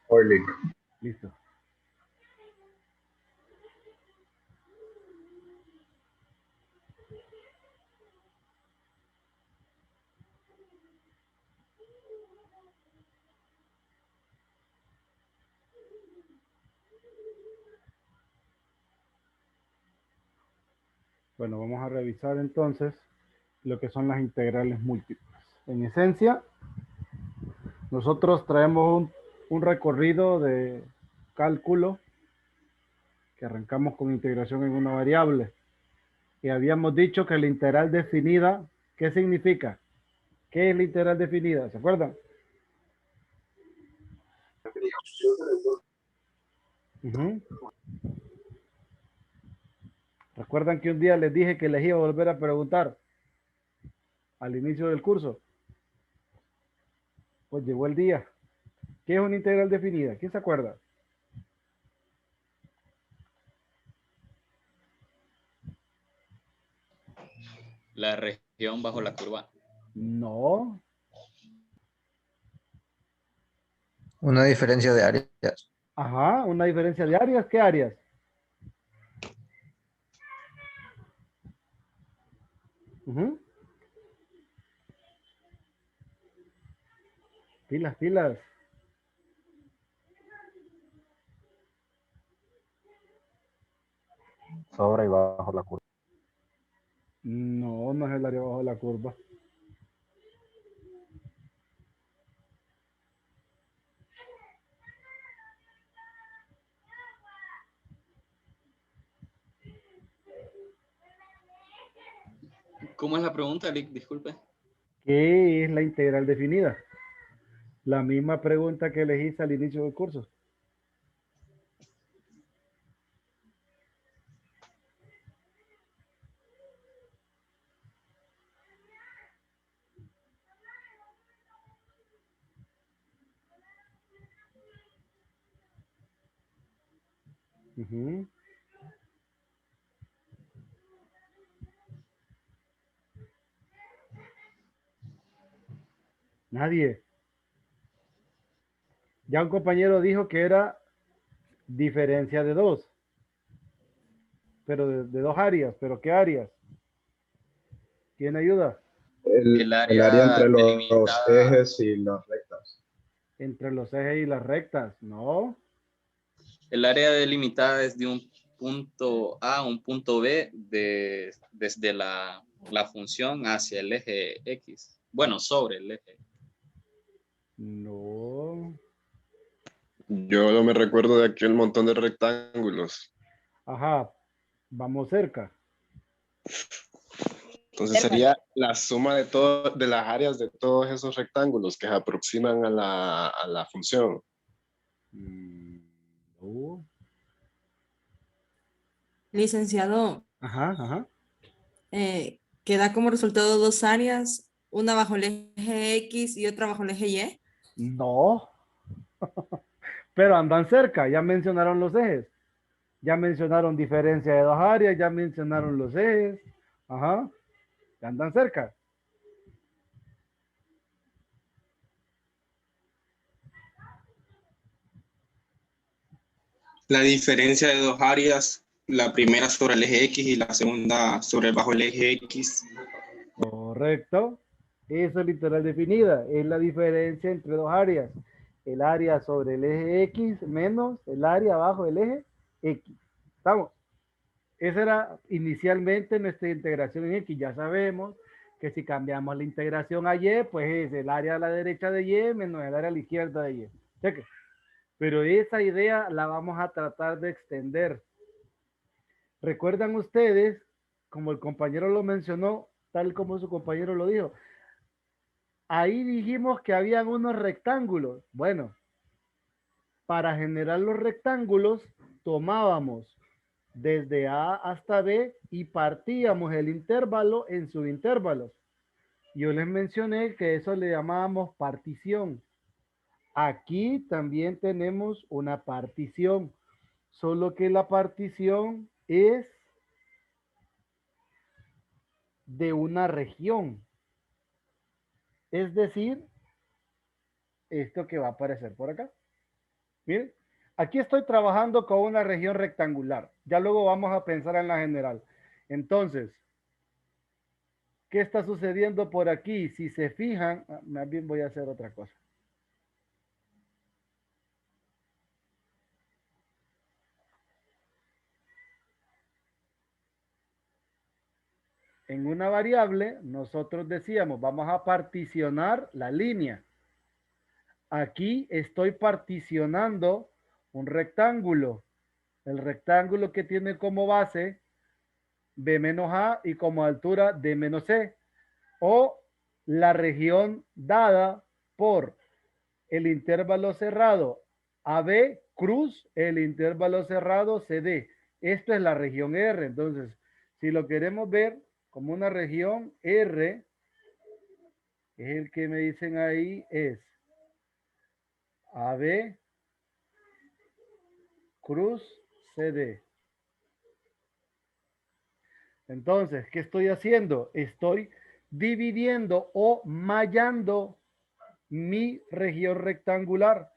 Orly. Listo. Bueno, vamos a revisar entonces lo que son las integrales múltiples. En esencia, nosotros traemos un recorrido de cálculo que arrancamos con integración en una variable. Y habíamos dicho que la integral definida, ¿qué significa? ¿Qué es la integral definida? ¿Se acuerdan? Uh-huh. ¿Recuerdan que un día les dije que les iba a volver a preguntar al inicio del curso? Pues llegó el día. ¿Qué es una integral definida? ¿Quién se acuerda? La región bajo la curva. No. Una diferencia de áreas. Ajá, una diferencia de áreas. ¿Qué áreas? Uh-huh. Pilas, pilas. Sobre y bajo la curva. No, no es el área bajo la curva. ¿Cómo es la pregunta, Lick? Disculpe. ¿Qué es la integral definida? La misma pregunta que les hice al inicio del curso. Uh-huh. Nadie. Ya un compañero dijo que era diferencia de dos. Pero de dos áreas. ¿Pero qué áreas? ¿Quién ayuda? El El área área entre los delimitada, ejes y las rectas. Entre los ejes y las rectas. No. el área delimitada es de un punto A a un punto B desde la función hacia el eje X. Bueno, sobre el eje. No. Yo no me recuerdo de aquel montón de rectángulos. Ajá. Vamos cerca. Entonces sería la suma de de las áreas de todos esos rectángulos que se aproximan a la función. No. Licenciado, Ajá, ajá. que da como resultado dos áreas, una bajo el eje X y otra bajo el eje Y. No. Pero andan cerca. Ya mencionaron los ejes. Ya mencionaron diferencia de dos áreas. Ya mencionaron los ejes. Ajá. Ya andan cerca. La diferencia de dos áreas, la primera sobre el eje X y la segunda sobre bajo el eje X. Correcto. Eso es literal definida. Es la diferencia entre dos áreas. El área sobre el eje X menos el área abajo del eje X. ¿Estamos? Esa era inicialmente nuestra integración en X. Ya sabemos que si cambiamos la integración a Y, pues es el área a la derecha de Y menos el área a la izquierda de Y. Cheque. Pero esa idea la vamos a tratar de extender. ¿Recuerdan ustedes, como el compañero lo mencionó, tal como su compañero lo dijo? Ahí dijimos que habían unos rectángulos. Bueno, para generar los rectángulos tomábamos desde A hasta B y partíamos el intervalo en subintervalos. Yo les mencioné que eso le llamábamos partición. Aquí también tenemos una partición, solo que la partición es de una región. Es decir, esto que va a aparecer por acá. Miren, aquí estoy trabajando con una región rectangular. Ya luego vamos a pensar en la general. Entonces, ¿qué está sucediendo por aquí? Si se fijan, más bien voy a hacer otra cosa. En una variable, nosotros decíamos, vamos a particionar la línea. Aquí estoy particionando un rectángulo. El rectángulo que tiene como base B menos A y como altura D menos C. O la región dada por el intervalo cerrado AB cruz el intervalo cerrado CD. Esto es la región R. Entonces, si lo queremos ver como una región R, es el que me dicen ahí es AB cruz CD. Entonces, ¿qué estoy haciendo? Estoy dividiendo o mallando mi región rectangular.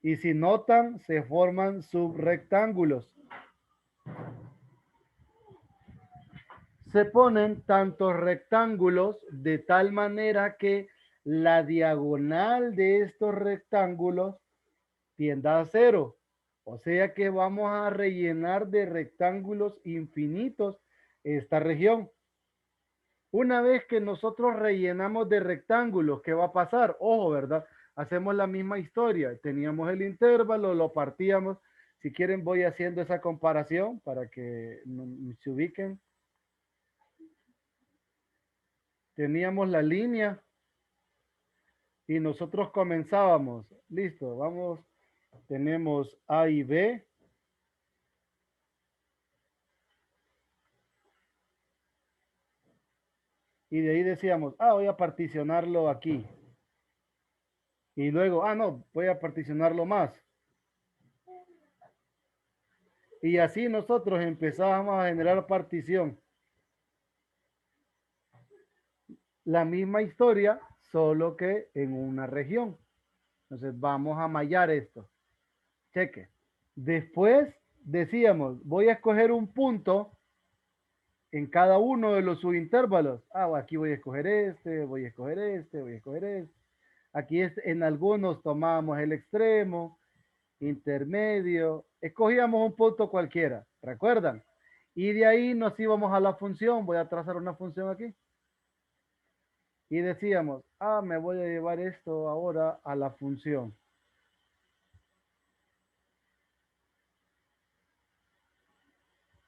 Y si notan, se forman subrectángulos. Se ponen tantos rectángulos de tal manera que la diagonal de estos rectángulos tienda a 0. O sea que vamos a rellenar de rectángulos infinitos esta región. Una vez que nosotros rellenamos de rectángulos, ¿qué va a pasar? Ojo, ¿verdad? Hacemos la misma historia. Teníamos el intervalo, lo partíamos. Si quieren voy haciendo esa comparación para que se ubiquen. Teníamos la línea y nosotros comenzábamos. Listo, vamos. Tenemos A y B. Y de ahí decíamos, voy a particionarlo aquí. Y luego, no, voy a particionarlo más. Y así nosotros empezábamos a generar partición. La misma historia, solo que en una región. Entonces vamos a mallar esto. Cheque. Después decíamos, voy a escoger un punto en cada uno de los subintervalos. Aquí voy a escoger este, voy a escoger este, voy a escoger este. Aquí en algunos tomábamos el extremo, intermedio, escogíamos un punto cualquiera, ¿recuerdan? Y de ahí nos íbamos a la función, voy a trazar una función aquí. Y decíamos, me voy a llevar esto ahora a la función.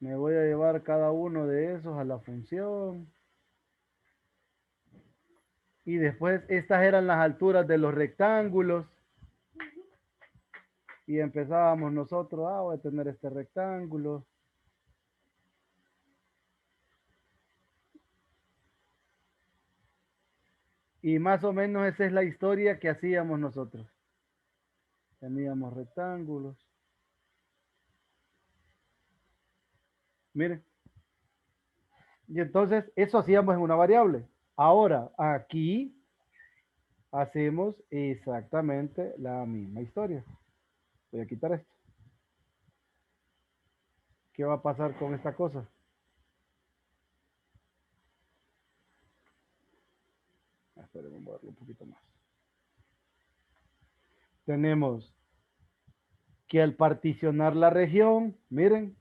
Me voy a llevar cada uno de esos a la función. Y después estas eran las alturas de los rectángulos. Y empezábamos nosotros, voy a tener este rectángulo. Y más o menos esa es la historia que hacíamos nosotros. Teníamos rectángulos. Miren. Y entonces eso hacíamos en una variable. Ahora, aquí hacemos exactamente la misma historia. Voy a quitar esto. ¿Qué va a pasar con esta cosa? Esperen, voy a moverlo un poquito más. Tenemos que al particionar la región, miren,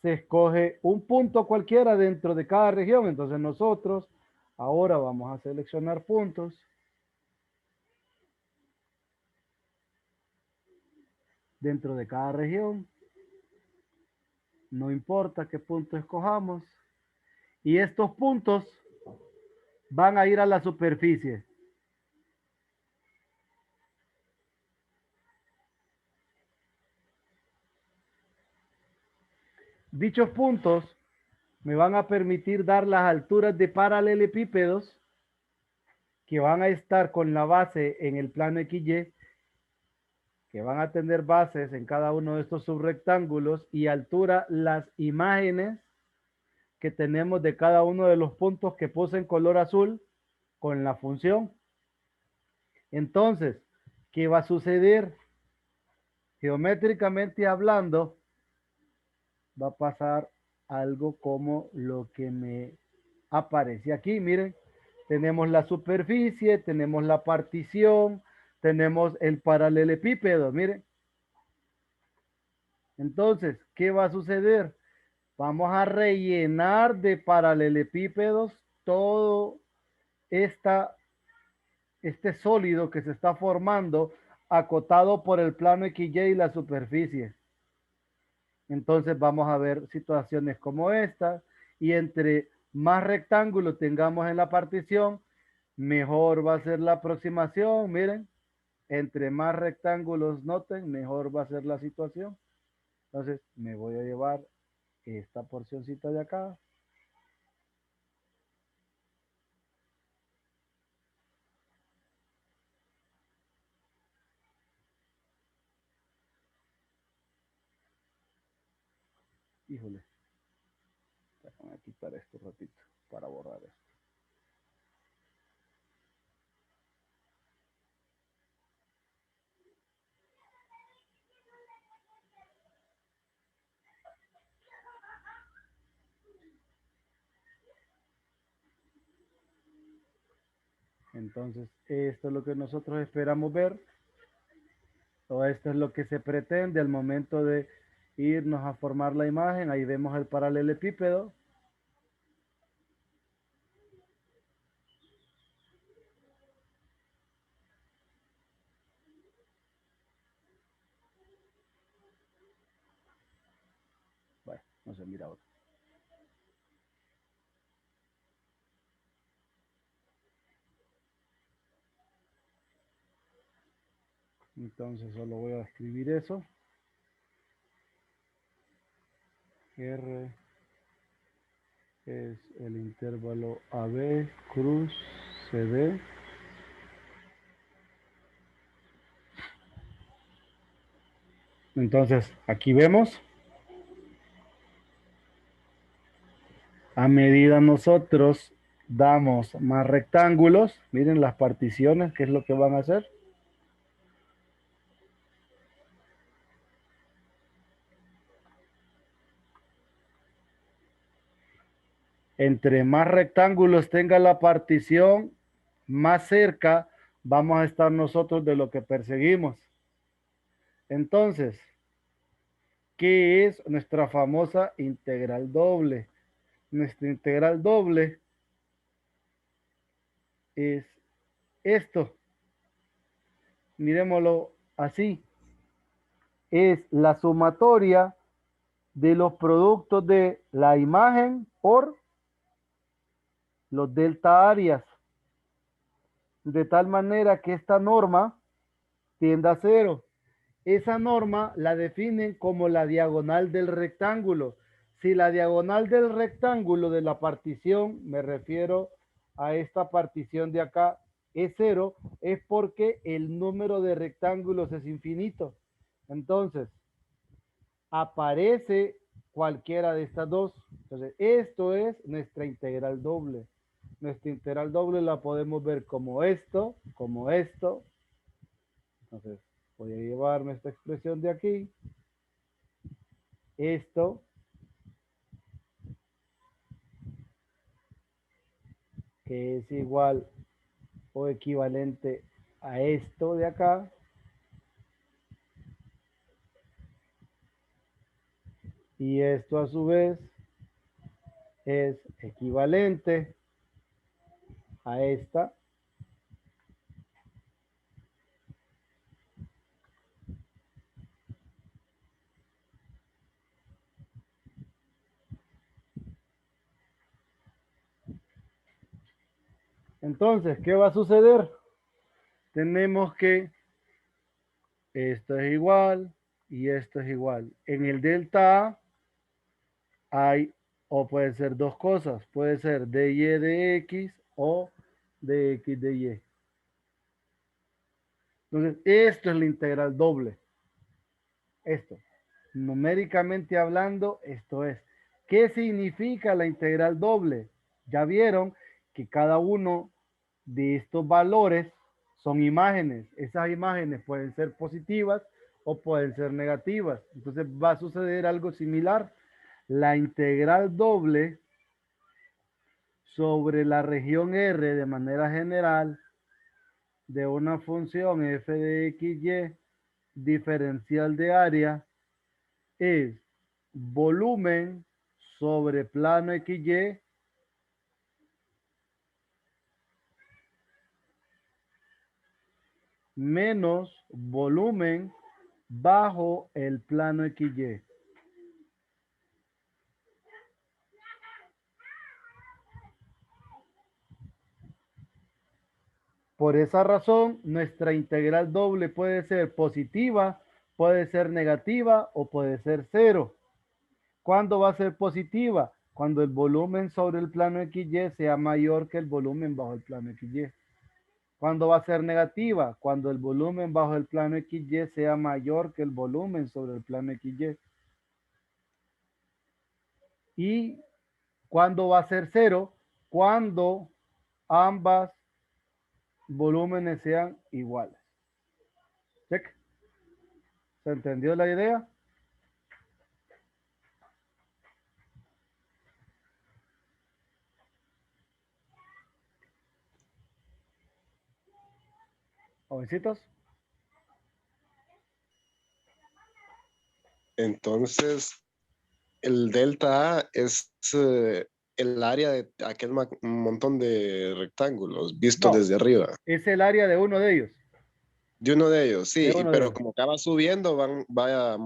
se escoge un punto cualquiera dentro de cada región. Entonces nosotros ahora vamos a seleccionar puntos. Dentro de cada región. No importa qué punto escojamos. Y estos puntos van a ir a la superficie. Dichos puntos me van a permitir dar las alturas de paralelepípedos que van a estar con la base en el plano XY, que van a tener bases en cada uno de estos subrectángulos y altura las imágenes que tenemos de cada uno de los puntos que puse en color azul con la función. Entonces, ¿qué va a suceder? Geométricamente hablando, va a pasar algo como lo que me aparece aquí. Miren, tenemos la superficie, tenemos la partición, tenemos el paralelepípedo. Miren. Entonces, ¿qué va a suceder? Vamos a rellenar de paralelepípedos todo este sólido que se está formando acotado por el plano XY y la superficie. Entonces vamos a ver situaciones como esta, y entre más rectángulos tengamos en la partición, mejor va a ser la aproximación. Miren, entre más rectángulos noten, mejor va a ser la situación. Entonces me voy a llevar esta porcioncita de acá. Híjole. Déjame quitar esto un ratito para borrar esto. Entonces, esto es lo que nosotros esperamos ver, o esto es lo que se pretende al momento de irnos a formar la imagen. Ahí vemos el paralelepípedo. Bueno, no se mira otro. Entonces solo voy a escribir eso. R es el intervalo AB cruz CD. Entonces aquí vemos, a medida nosotros damos más rectángulos, miren las particiones, ¿qué es lo que van a hacer? Entre más rectángulos tenga la partición, más cerca vamos a estar nosotros de lo que perseguimos. Entonces, ¿qué es nuestra famosa integral doble? Nuestra integral doble es esto. Miremoslo así. Es la sumatoria de los productos de la imagen por los delta áreas, de tal manera que esta norma tienda a cero. Esa norma la definen como la diagonal del rectángulo. Si la diagonal del rectángulo de la partición, me refiero a esta partición de acá, es cero, es porque el número de rectángulos es infinito. Entonces, aparece cualquiera de estas dos. Entonces, esto es nuestra integral doble. Nuestra integral doble la podemos ver como esto, como esto. Entonces, voy a llevarme esta expresión de aquí. Esto. Que es igual o equivalente a esto de acá. Y esto a su vez es equivalente a esta. Entonces, ¿qué va a suceder? Tenemos que esto es igual y esto es igual. En el delta A hay, o puede ser dos cosas, puede ser dy de x o de x de y. Entonces, esto es la integral doble. Esto, numéricamente hablando, esto es. ¿Qué significa la integral doble? Ya vieron que cada uno de estos valores son imágenes. Esas imágenes pueden ser positivas o pueden ser negativas. Entonces va a suceder algo similar. La integral doble sobre la región R de manera general de una función f de x, y diferencial de área es volumen sobre plano XY menos volumen bajo el plano XY. Por esa razón, nuestra integral doble puede ser positiva, puede ser negativa o puede ser cero. ¿Cuándo va a ser positiva? Cuando el volumen sobre el plano XY sea mayor que el volumen bajo el plano XY. ¿Cuándo va a ser negativa? Cuando el volumen bajo el plano XY sea mayor que el volumen sobre el plano XY. ¿Y cuándo va a ser cero? Cuando ambas volúmenes sean iguales. Check. ¿Se entendió la idea? Jovencitos. Entonces, el delta A es el área de aquel montón de rectángulos visto No. desde arriba. Es el área de uno de ellos. De uno de ellos, sí, De uno de pero ellos. como acaba subiendo, vaya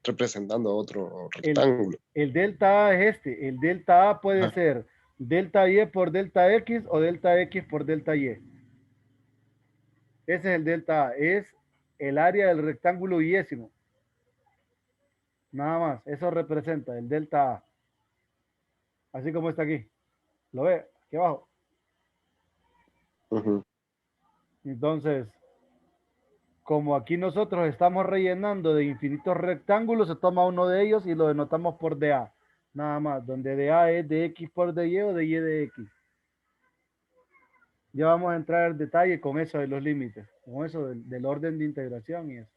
representando otro rectángulo. El delta A es este. El delta A puede Ajá. ser delta Y por delta X o delta X por delta Y. Ese es el delta A. Es el área del rectángulo yésimo. Nada más. Eso representa el delta A. Así como está aquí. ¿Lo ve? Aquí abajo. Ujú. Entonces, como aquí nosotros estamos rellenando de infinitos rectángulos, se toma uno de ellos y lo denotamos por DA. Nada más, donde DA es de X por DY o de Y de X. Ya vamos a entrar en detalle con eso de los límites, con eso del orden de integración y eso.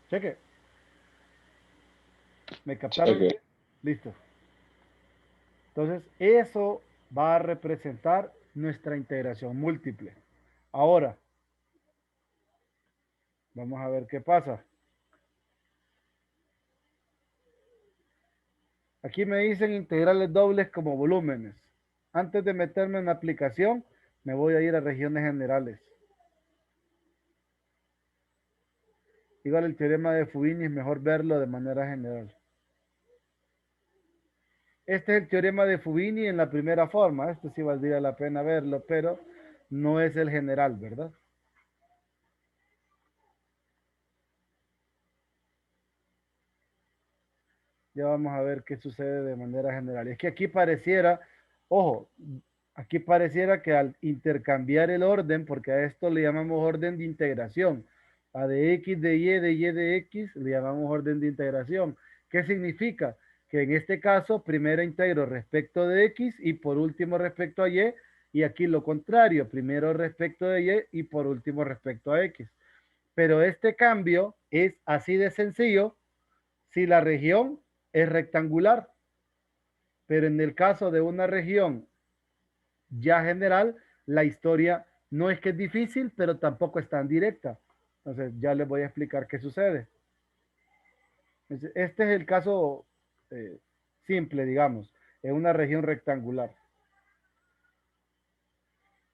Cheque. ¿Me captaron? Cheque. Listo. Entonces, eso va a representar nuestra integración múltiple. Ahora, vamos a ver qué pasa. Aquí me dicen integrales dobles como volúmenes. Antes de meterme en la aplicación, me voy a ir a regiones generales. Igual el teorema de Fubini es mejor verlo de manera general. Este es el teorema de Fubini en la primera forma. Esto sí valdría la pena verlo, pero no es el general, ¿verdad? Ya vamos a ver qué sucede de manera general. Es que aquí pareciera, ojo, aquí pareciera que al intercambiar el orden, porque a esto le llamamos orden de integración, a de X de Y de X, le llamamos orden de integración. ¿Qué significa? Que en este caso, primero integro respecto de X y por último respecto a Y, y aquí lo contrario, primero respecto de Y y por último respecto a X. Pero este cambio es así de sencillo si la región es rectangular, pero en el caso de una región ya general, la historia no es que es difícil, pero tampoco es tan directa. Entonces ya les voy a explicar qué sucede. Este es el caso simple, digamos, en una región rectangular.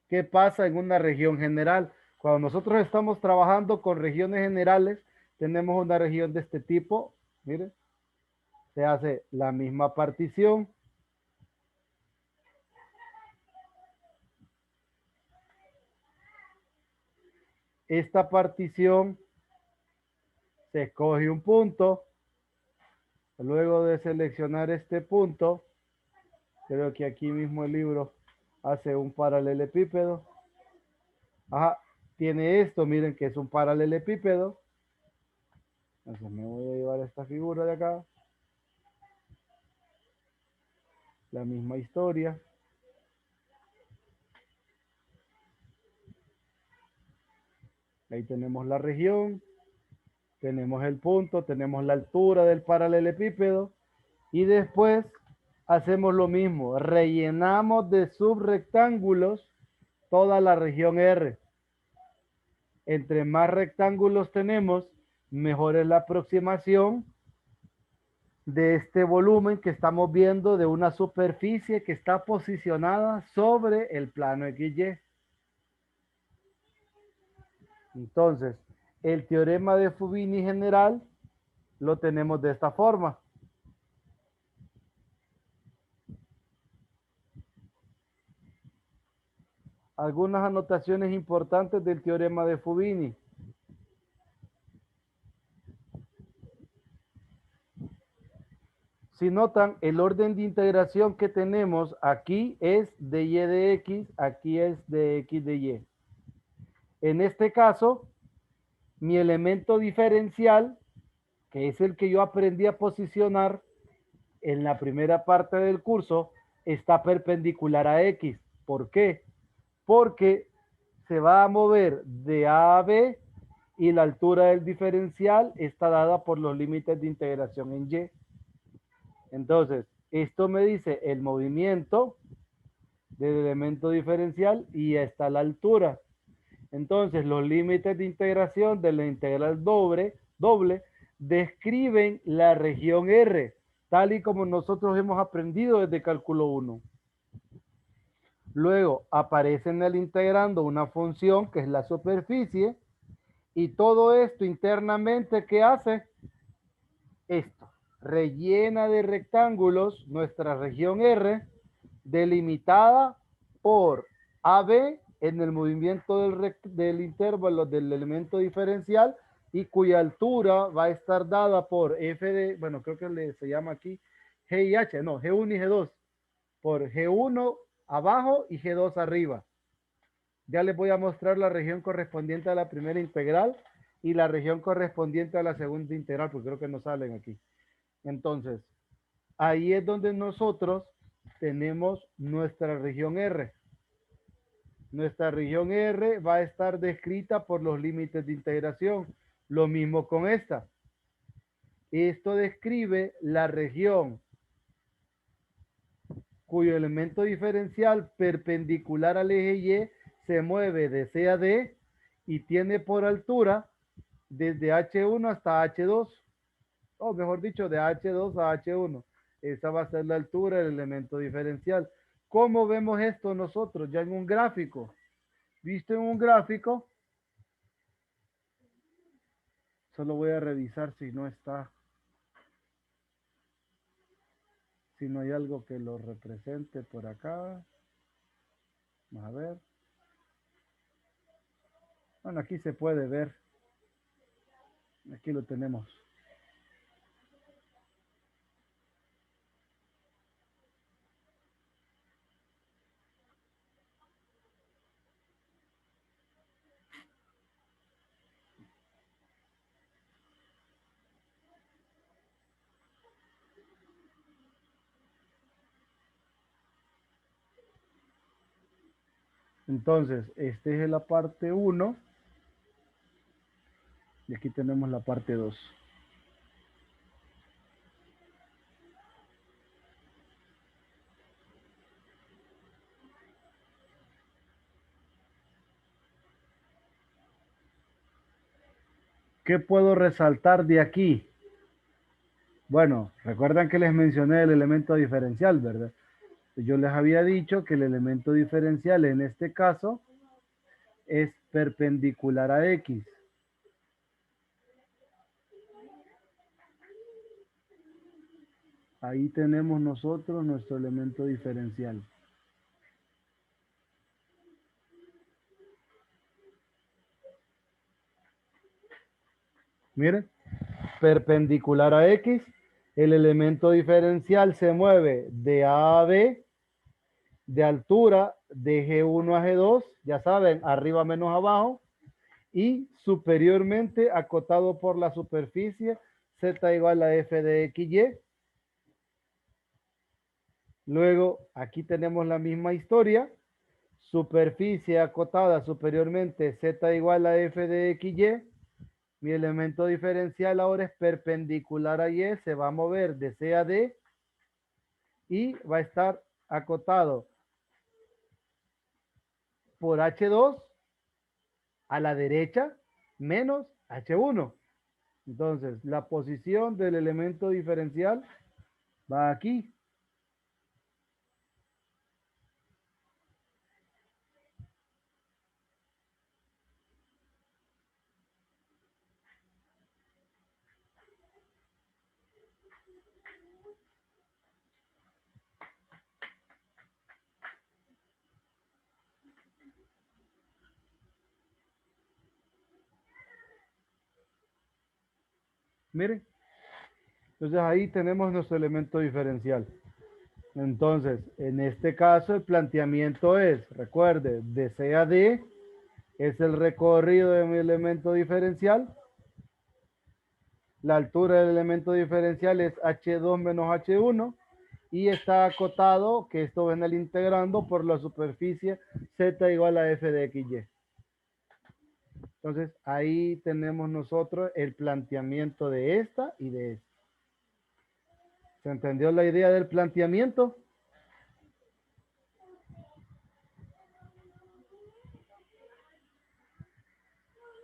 ¿Qué pasa en una región general? Cuando nosotros estamos trabajando con regiones generales, tenemos una región de este tipo, miren, se hace la misma partición. Esta partición se escoge un punto. Luego de seleccionar este punto, creo que aquí mismo el libro hace un paralelepípedo. Ajá, tiene esto, miren que es un paralelepípedo. Entonces me voy a llevar esta figura de acá. La misma historia. Ahí tenemos la región, tenemos el punto, tenemos la altura del paralelepípedo y después hacemos lo mismo, rellenamos de subrectángulos toda la región R. Entre más rectángulos tenemos, mejor es la aproximación de este volumen que estamos viendo de una superficie que está posicionada sobre el plano XY. Entonces, el teorema de Fubini general lo tenemos de esta forma. Algunas anotaciones importantes del teorema de Fubini. Si notan, el orden de integración que tenemos aquí es de y de x, aquí es de x de y. En este caso, mi elemento diferencial, que es el que yo aprendí a posicionar en la primera parte del curso, está perpendicular a x. ¿Por qué? Porque se va a mover de A a B y la altura del diferencial está dada por los límites de integración en Y. Entonces, esto me dice el movimiento del elemento diferencial y está la altura. Entonces, los límites de integración de la integral doble describen la región R, tal y como nosotros hemos aprendido desde cálculo 1. Luego aparece en el integrando una función que es la superficie y todo esto internamente, ¿qué hace? Esto, rellena de rectángulos nuestra región R delimitada por AB en el movimiento del intervalo del elemento diferencial y cuya altura va a estar dada por F de, bueno, creo que se llama aquí G y H, no, G1 y G2, por G1 abajo y G2 arriba. Ya les voy a mostrar la región correspondiente a la primera integral y la región correspondiente a la segunda integral, porque creo que no salen aquí. Entonces, ahí es donde nosotros tenemos nuestra región R. Nuestra región R va a estar descrita por los límites de integración. Lo mismo con esta. Esto describe la región cuyo elemento diferencial perpendicular al eje Y se mueve de C a D y tiene por altura desde H1 hasta H2, o mejor dicho, de H2 a H1. Esa va a ser la altura del elemento diferencial. ¿Cómo vemos esto nosotros? Ya en un gráfico. ¿Visto en un gráfico? Solo voy a revisar si no está. Si no hay algo que lo represente por acá. Vamos a ver. Bueno, aquí se puede ver. Aquí lo tenemos. Entonces, esta es la parte 1. Y aquí tenemos la parte 2. ¿Qué puedo resaltar de aquí? Bueno, recuerdan que les mencioné el elemento diferencial, ¿verdad? Yo les había dicho que el elemento diferencial en este caso es perpendicular a X. Ahí tenemos nosotros nuestro elemento diferencial. Miren, perpendicular a X, el elemento diferencial se mueve de A a B, de altura de G1 a G2, ya saben, arriba menos abajo, y superiormente acotado por la superficie Z igual a F de XY. Luego, aquí tenemos la misma historia. Superficie acotada superiormente z igual a f de xy. Mi elemento diferencial ahora es perpendicular a y, se va a mover de C a D y va a estar acotado por H2 a la derecha menos H1. Entonces, la posición del elemento diferencial va aquí. Miren. Entonces ahí tenemos nuestro elemento diferencial. Entonces, en este caso el planteamiento es, recuerde, de C a D es el recorrido de mi elemento diferencial. La altura del elemento diferencial es H2 menos H1 y está acotado, que esto ven el integrando por la superficie Z igual a F de XY. Entonces, ahí tenemos nosotros el planteamiento de esta y de esta. ¿Se entendió la idea del planteamiento?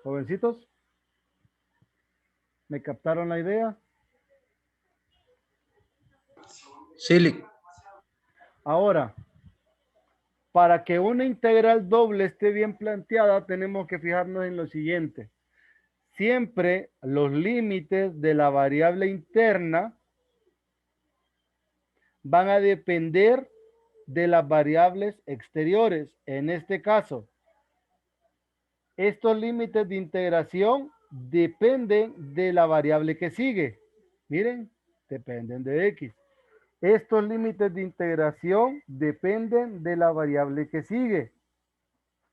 Jovencitos, ¿me captaron la idea? Sí, Ahora, para que una integral doble esté bien planteada, tenemos que fijarnos en lo siguiente. Siempre los límites de la variable interna van a depender de las variables exteriores. En este caso, estos límites de integración dependen de la variable que sigue. Miren, dependen de X. Estos límites de integración dependen de la variable que sigue.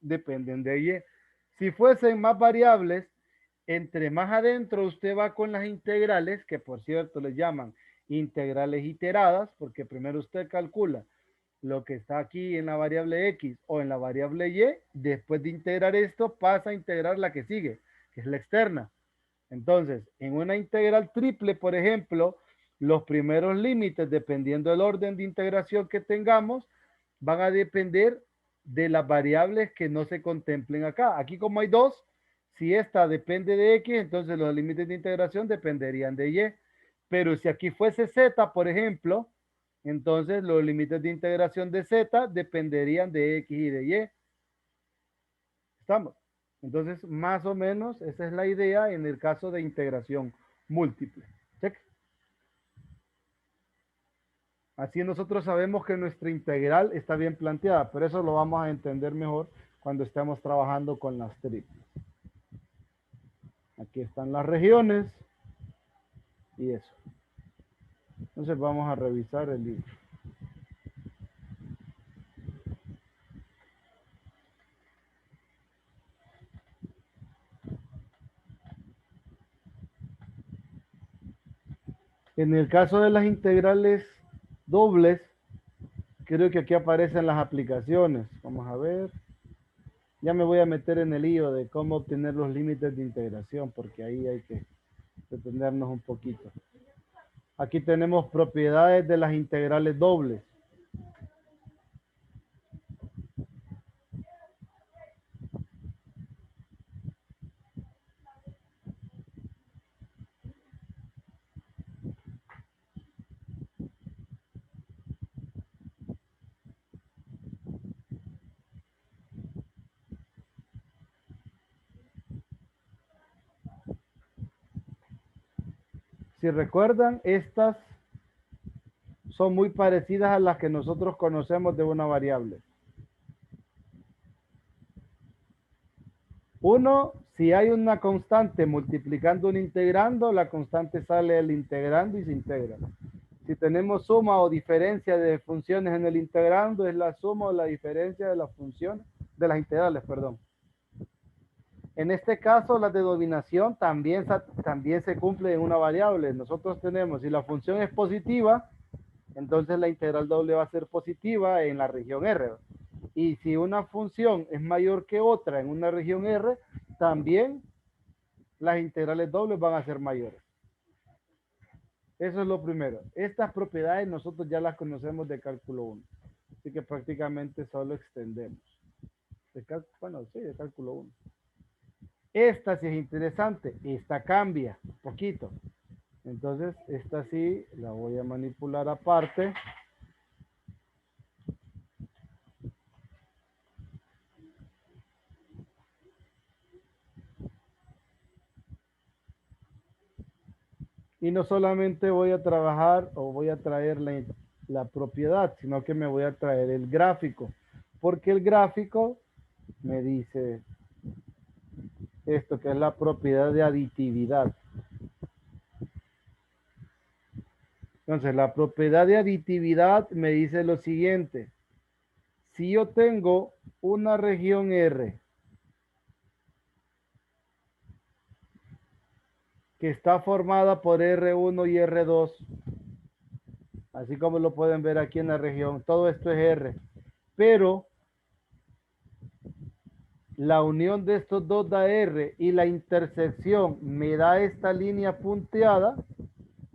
Dependen de Y. Si fuesen más variables, entre más adentro usted va con las integrales, que por cierto les llaman integrales iteradas, porque primero usted calcula lo que está aquí en la variable X o en la variable Y, después de integrar esto pasa a integrar la que sigue, que es la externa. Entonces, en una integral triple, por ejemplo, los primeros límites, dependiendo del orden de integración que tengamos, van a depender de las variables que no se contemplen acá. Aquí como hay dos, si esta depende de X, entonces los límites de integración dependerían de Y. Pero si aquí fuese Z, por ejemplo, entonces los límites de integración de Z dependerían de X y de Y. ¿Estamos? Entonces, más o menos, esa es la idea en el caso de integración múltiple. Check. Así nosotros sabemos que nuestra integral está bien planteada, pero eso lo vamos a entender mejor cuando estemos trabajando con las triples. Aquí están las regiones y eso. Entonces vamos a revisar el libro. En el caso de las integrales dobles, creo que aquí aparecen las aplicaciones. Vamos a ver. Ya me voy a meter en el lío de cómo obtener los límites de integración, porque ahí hay que detenernos un poquito. Aquí tenemos propiedades de las integrales dobles. Si recuerdan, estas son muy parecidas a las que nosotros conocemos de una variable. Uno, si hay una constante multiplicando un integrando, la constante sale del integrando y se integra. Si tenemos suma o diferencia de funciones en el integrando, es la suma o la diferencia de las funciones, de las integrales, perdón. En este caso, la denominación también se cumple en una variable. Nosotros tenemos, si la función es positiva, Entonces la integral doble va a ser positiva en la región R. Y si una función es mayor que otra en una región R, también las integrales dobles van a ser mayores. Eso es lo primero. Estas propiedades nosotros ya las conocemos de cálculo 1. Así que prácticamente solo extendemos. Bueno, sí, de cálculo 1. Esta sí es interesante. Esta cambia un poquito. Entonces, esta sí la voy a manipular aparte. Y no solamente voy a trabajar o voy a traer la propiedad, sino que me voy a traer el gráfico. Porque el gráfico me dice esto que es la propiedad de aditividad. Entonces, la propiedad de aditividad me dice lo siguiente. Si yo tengo una región R que está formada por R1 y R2, así como lo pueden ver aquí en la región, todo esto es R, pero la unión de estos dos da R y la intersección me da esta línea punteada,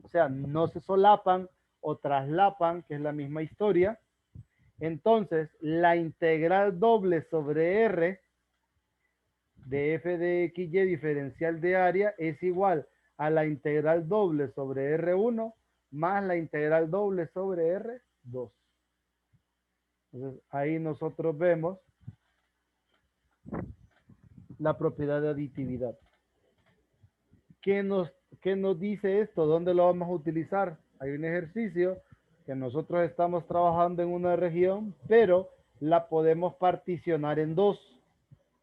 o sea, no se solapan o traslapan, que es la misma historia. Entonces, la integral doble sobre R de f de x y diferencial de área es igual a la integral doble sobre R1 más la integral doble sobre R2. Entonces, ahí nosotros vemos la propiedad de aditividad. ¿Qué nos dice esto? ¿Dónde lo vamos a utilizar? Hay un ejercicio que nosotros estamos trabajando en una región, pero la podemos particionar en dos.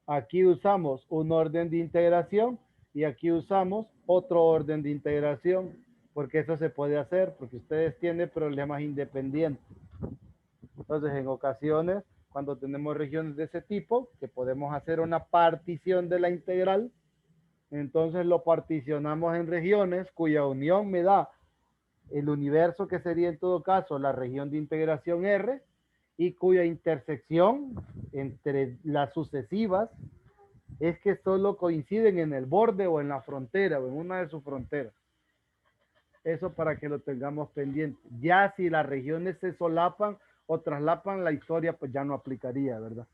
Aquí usamos un orden de integración y aquí usamos otro orden de integración, porque eso se puede hacer, porque ustedes tienen problemas independientes. Entonces, en ocasiones, cuando tenemos regiones de ese tipo, que podemos hacer una partición de la integral, entonces lo particionamos en regiones cuya unión me da el universo, que sería en todo caso la región de integración R, y cuya intersección entre las sucesivas es que solo coinciden en el borde o en la frontera o en una de sus fronteras. Eso para que lo tengamos pendiente. Ya si las regiones se solapan o traslapan, la historia pues ya no aplicaría, ¿verdad?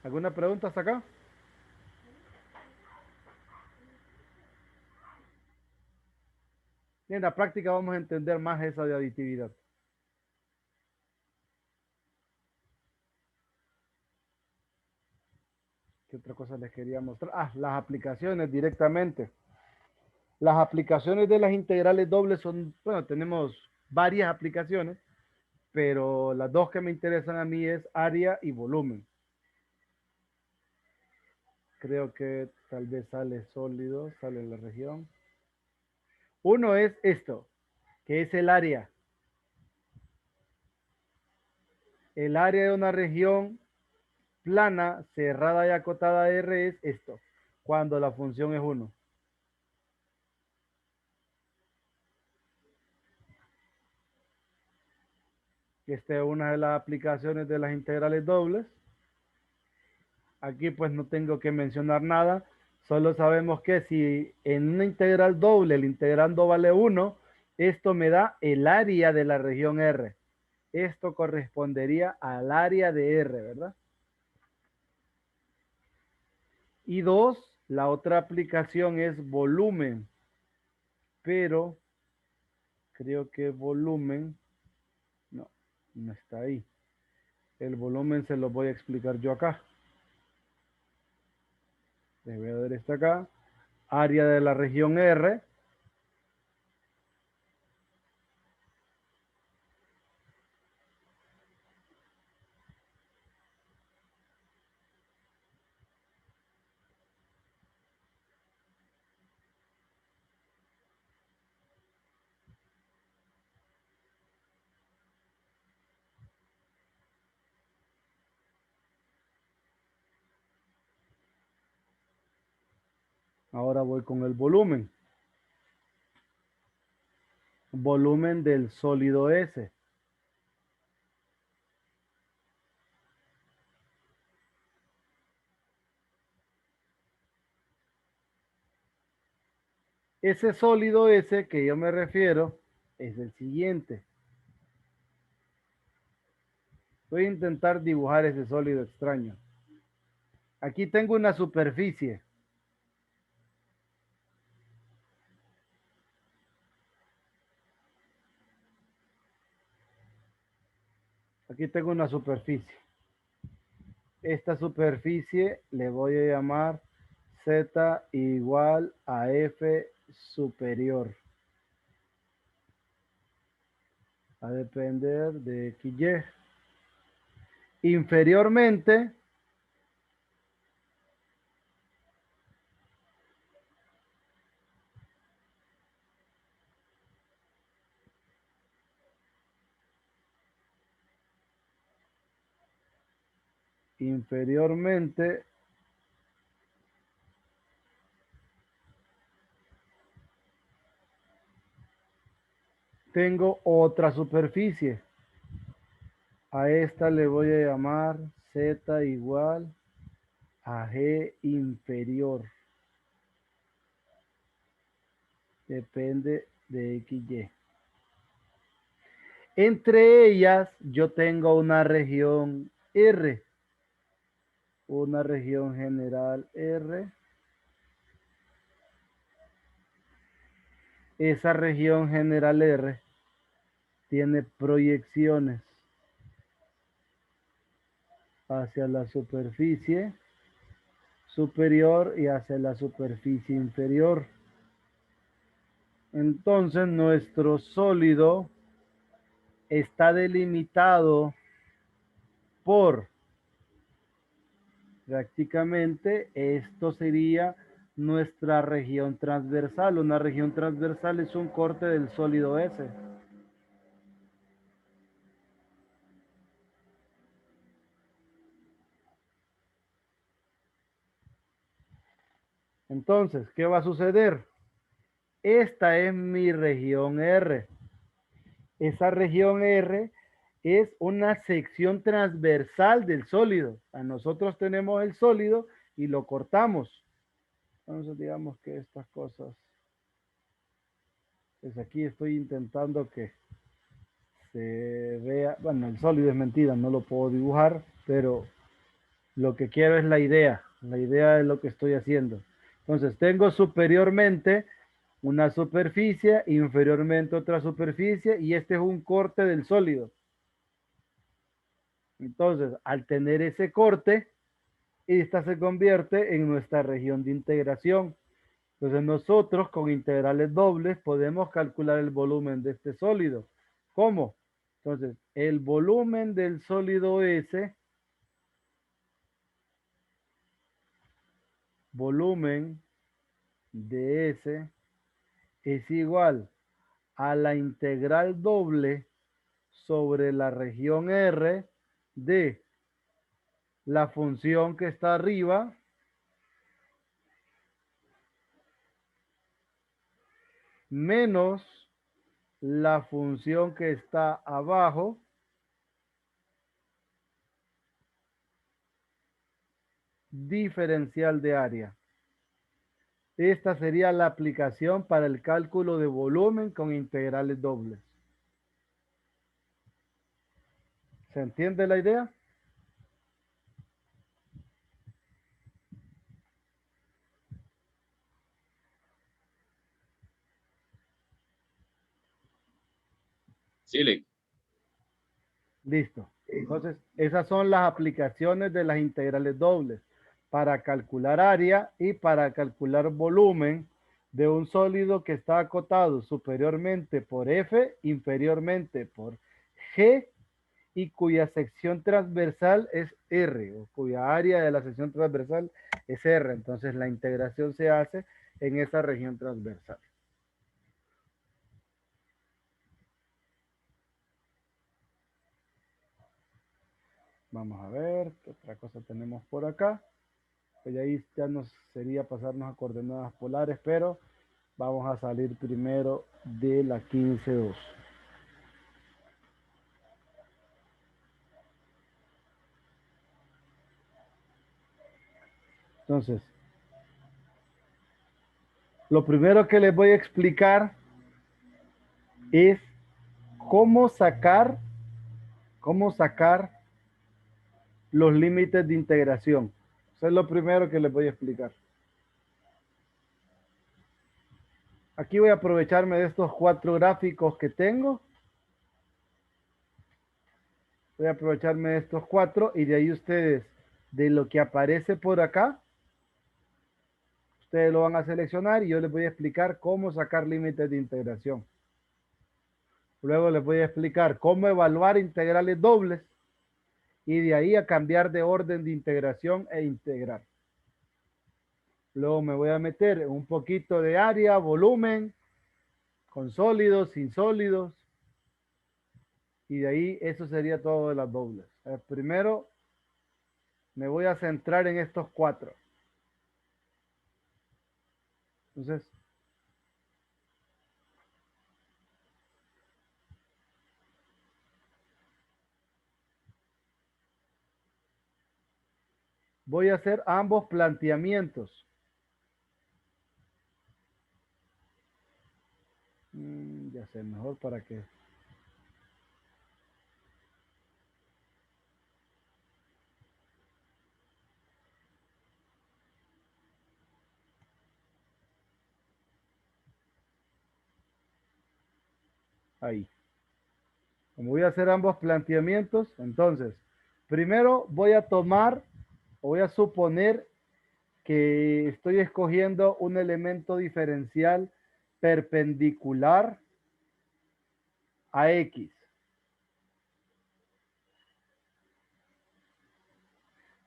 ¿Alguna pregunta hasta acá? En la práctica vamos a entender más esa de aditividad. ¿Qué otra cosa les quería mostrar? Ah, las aplicaciones directamente. Las aplicaciones de las integrales dobles son, bueno, tenemos varias aplicaciones, pero las dos que me interesan a mí es área y volumen. Creo que tal vez sale sólido, sale la región. Uno es esto, que es el área. El área de una región plana, cerrada y acotada R es esto, cuando la función es 1. Esta es una de las aplicaciones de las integrales dobles. Aquí pues no tengo que mencionar nada. Solo sabemos que si en una integral doble el integrando vale 1, esto me da el área de la región R. Esto correspondería al área de R, ¿verdad? Y 2, la otra aplicación es volumen. Pero creo que volumen, no está ahí. El volumen se lo voy a explicar yo acá. Les voy a ver esta acá. Área de la región R. Ahora voy con el volumen. Volumen del sólido S. Ese sólido S que yo me refiero es el siguiente. Voy a intentar dibujar ese sólido extraño. Aquí tengo una superficie. Aquí tengo una superficie. Esta superficie le voy a llamar Z igual a F superior. A depender de XY. Inferiormente, tengo otra superficie. A esta le voy a llamar Z igual a G inferior. Depende de XY. Entre ellas yo tengo una región R. Una región general R. Esa región general R tiene proyecciones hacia la superficie superior y hacia la superficie inferior. Entonces nuestro sólido está delimitado por, prácticamente esto sería nuestra región transversal. Una región transversal es un corte del sólido S. Entonces, ¿qué va a suceder? Esta es mi región R. Esa región R es una sección transversal del sólido. A nosotros tenemos el sólido y lo cortamos. Entonces, digamos que estas cosas, pues aquí estoy intentando que se vea, bueno, el sólido es mentira, no lo puedo dibujar, pero lo que quiero es la idea de lo que estoy haciendo. Entonces, tengo superiormente una superficie, inferiormente otra superficie, y este es un corte del sólido. Entonces, al tener ese corte, esta se convierte en nuestra región de integración. Entonces, nosotros con integrales dobles podemos calcular el volumen de este sólido. ¿Cómo? Entonces, el volumen del sólido S, volumen de S, es igual a la integral doble sobre la región R de la función que está arriba menos la función que está abajo diferencial de área. Esta sería la aplicación para el cálculo de volumen con integrales dobles. ¿Se entiende la idea? Sí, Listo. Entonces, esas son las aplicaciones de las integrales dobles para calcular área y para calcular volumen de un sólido que está acotado superiormente por F, inferiormente por G y cuya sección transversal es R, o cuya área de la sección transversal es R. Entonces, la integración se hace en esa región transversal. Vamos a ver qué otra cosa tenemos por acá. Pues ahí ya nos sería pasarnos a coordenadas polares, pero vamos a salir primero de la 15.2. Entonces, lo primero que les voy a explicar es cómo sacar los límites de integración. Eso es lo primero que les voy a explicar. Aquí voy a aprovecharme de estos 4 gráficos que tengo. Voy a aprovecharme de estos 4 y de ahí ustedes, de lo que aparece por acá, ustedes lo van a seleccionar y yo les voy a explicar cómo sacar límites de integración. Luego les voy a explicar cómo evaluar integrales dobles y de ahí a cambiar de orden de integración e integrar. Luego me voy a meter un poquito de área, volumen, con sólidos, sin sólidos. Y de ahí eso sería todo de las dobles. Primero me voy a centrar en estos 4. Entonces, voy a hacer ambos planteamientos. Ya sé, mejor para que... Ahí. Como voy a hacer ambos planteamientos, entonces, primero voy a tomar, o voy a suponer que estoy escogiendo un elemento diferencial perpendicular a X.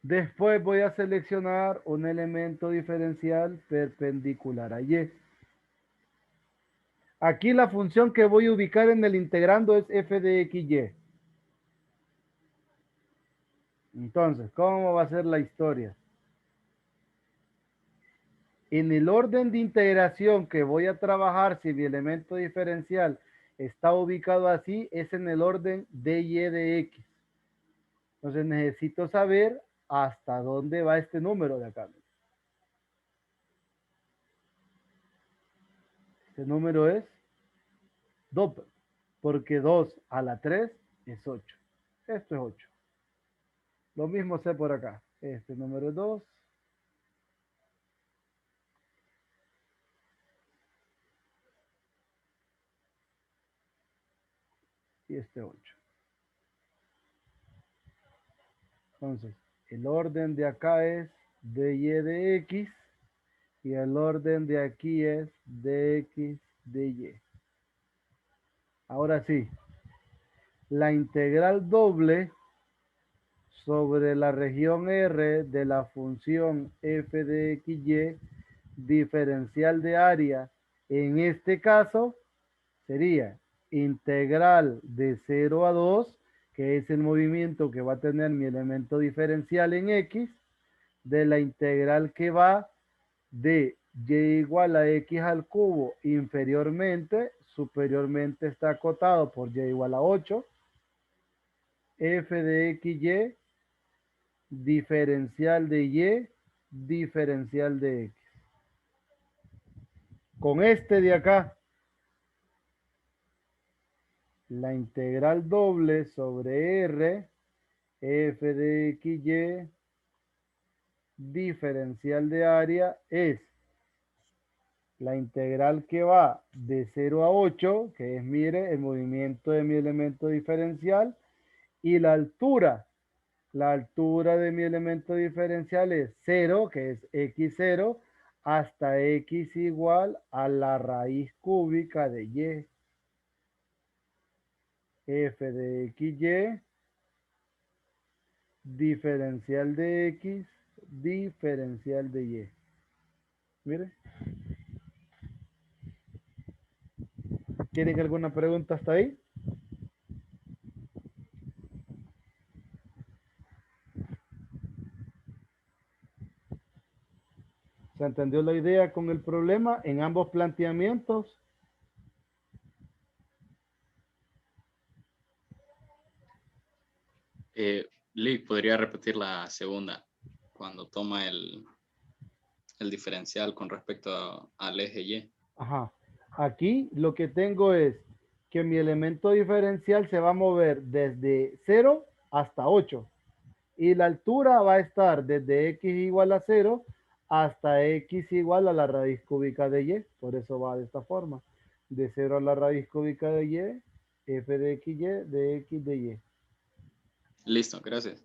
Después voy a seleccionar un elemento diferencial perpendicular a Y. Aquí la función que voy a ubicar en el integrando es f de x, y. Entonces, ¿cómo va a ser la historia? En el orden de integración que voy a trabajar, si mi elemento diferencial está ubicado así, es en el orden dy de x. Entonces necesito saber hasta dónde va este número de acá. Este número es 2, porque 2 a la 3 es 8. Esto es 8. Lo mismo sé por acá. Este número es 2. Y este 8. Entonces, el orden de acá es dy de x y el orden de aquí es dx de y. Ahora sí, la integral doble sobre la región R de la función f de x, y diferencial de área, en este caso sería integral de 0 a 2, que es el movimiento que va a tener mi elemento diferencial en X, de la integral que va de y igual a x al cubo inferiormente, superiormente está acotado por y igual a 8, f de x, y, diferencial de y, diferencial de x. Con este de acá, la integral doble sobre R, f de x, y, diferencial de área es la integral que va de 0 a 8, que es, mire, el movimiento de mi elemento diferencial, y la altura de mi elemento diferencial es 0, que es x0, hasta x igual a la raíz cúbica de y. F de x, y, diferencial de x, diferencial de y. Mire. ¿Tienen alguna pregunta hasta ahí? ¿Se entendió la idea con el problema en ambos planteamientos? Lee, ¿podría repetir la segunda? Cuando toma el diferencial con respecto al eje Y. Ajá. Aquí lo que tengo es que mi elemento diferencial se va a mover desde 0 hasta 8. Y la altura va a estar desde x igual a 0 hasta x igual a la raíz cúbica de y. Por eso va de esta forma. De 0 a la raíz cúbica de y, f de xy, de x de y. Listo, gracias.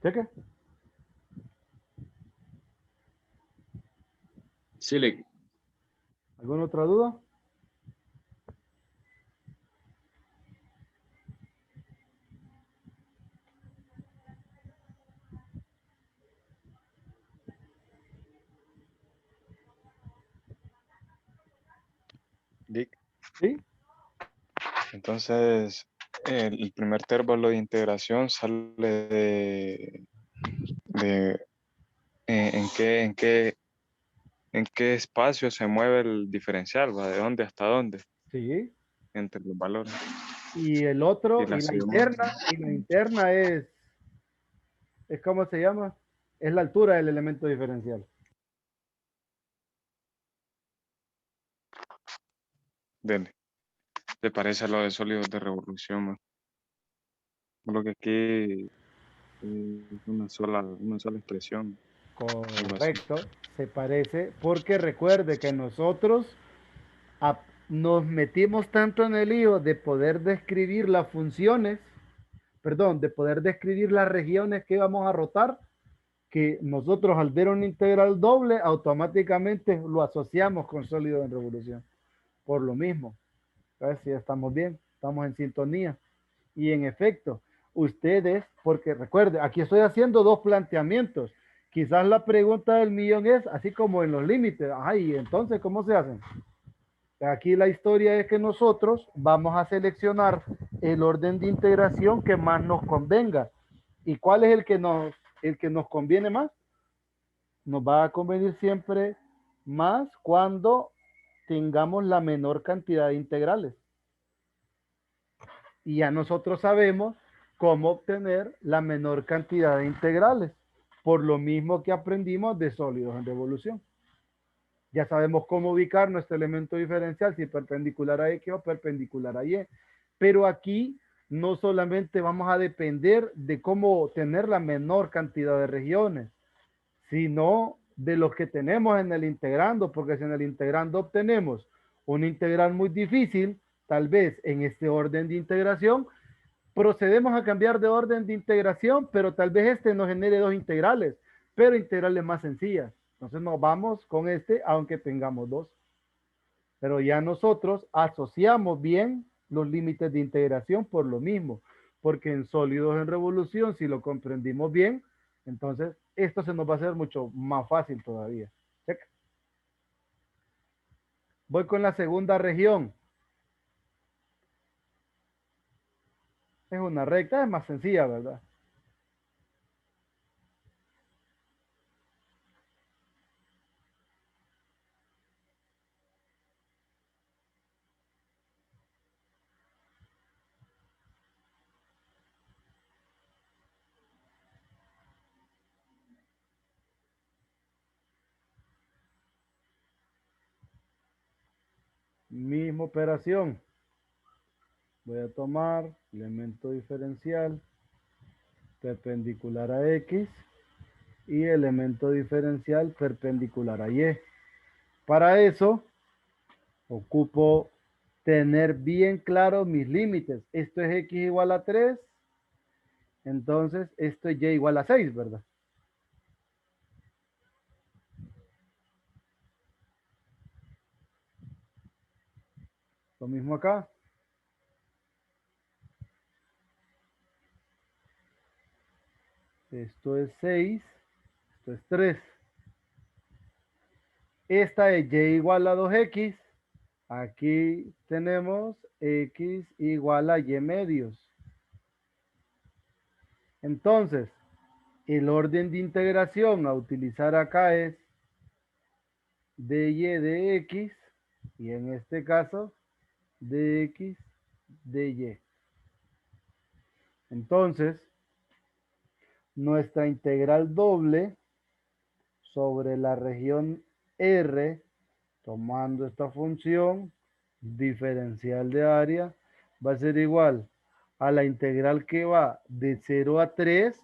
¿Cheque? Sí, Lee. ¿Alguna otra duda? Dick, ¿Sí? entonces el primer término de integración sale de en qué espacio se mueve el diferencial, ¿va? ¿De dónde hasta dónde? Sí. Entre los valores. Y el Y otro, la segunda, y la interna es ¿cómo se llama? Es la altura del elemento diferencial. dele. ¿Te parece a lo de sólidos de revolución, man? Por lo que aquí es una sola expresión. Algo así. Correcto, se parece, porque recuerde que nosotros nos metimos tanto en el lío de poder describir las funciones, perdón, de poder describir las regiones que íbamos a rotar, que nosotros al ver una integral doble automáticamente lo asociamos con sólido en revolución. Por lo mismo, a ver si estamos bien, estamos en sintonía. Y en efecto, ustedes, porque recuerde, aquí estoy haciendo dos planteamientos. Quizás la pregunta del millón es, así como en los límites, ay, entonces, ¿cómo se hacen? Aquí la historia es que nosotros vamos a seleccionar el orden de integración que más nos convenga. ¿Y cuál es el que nos conviene más? Nos va a convenir siempre más cuando tengamos la menor cantidad de integrales. Y ya nosotros sabemos cómo obtener la menor cantidad de integrales, por lo mismo que aprendimos de sólidos en revolución. Ya sabemos cómo ubicar nuestro elemento diferencial, si perpendicular a X o perpendicular a Y. Pero aquí no solamente vamos a depender de cómo tener la menor cantidad de regiones, sino de los que tenemos en el integrando, porque si en el integrando obtenemos un integral muy difícil, tal vez en este orden de integración, procedemos a cambiar de orden de integración, pero tal vez este nos genere dos integrales, pero integrales más sencillas. Entonces nos vamos con este, aunque tengamos dos. Pero ya nosotros asociamos bien los límites de integración por lo mismo, porque en sólidos en revolución, si lo comprendimos bien, entonces esto se nos va a hacer mucho más fácil todavía. Check. Voy con la segunda región. Es una recta, es más sencilla, ¿verdad? Misma operación. Voy a tomar elemento diferencial perpendicular a X y elemento diferencial perpendicular a Y. Para eso, Ocupo tener bien claro mis límites. Esto es x igual a 3. Entonces, esto es y igual a 6, ¿verdad? Lo mismo acá. Esto es 6. Esto es 3. Esta es y igual a 2x. Aquí tenemos x igual a y medios. Entonces, el orden de integración a utilizar acá es dy de x, y en este caso, dx dy. Entonces, nuestra integral doble sobre la región R, tomando esta función diferencial de área, va a ser igual a la integral que va de 0 a 3.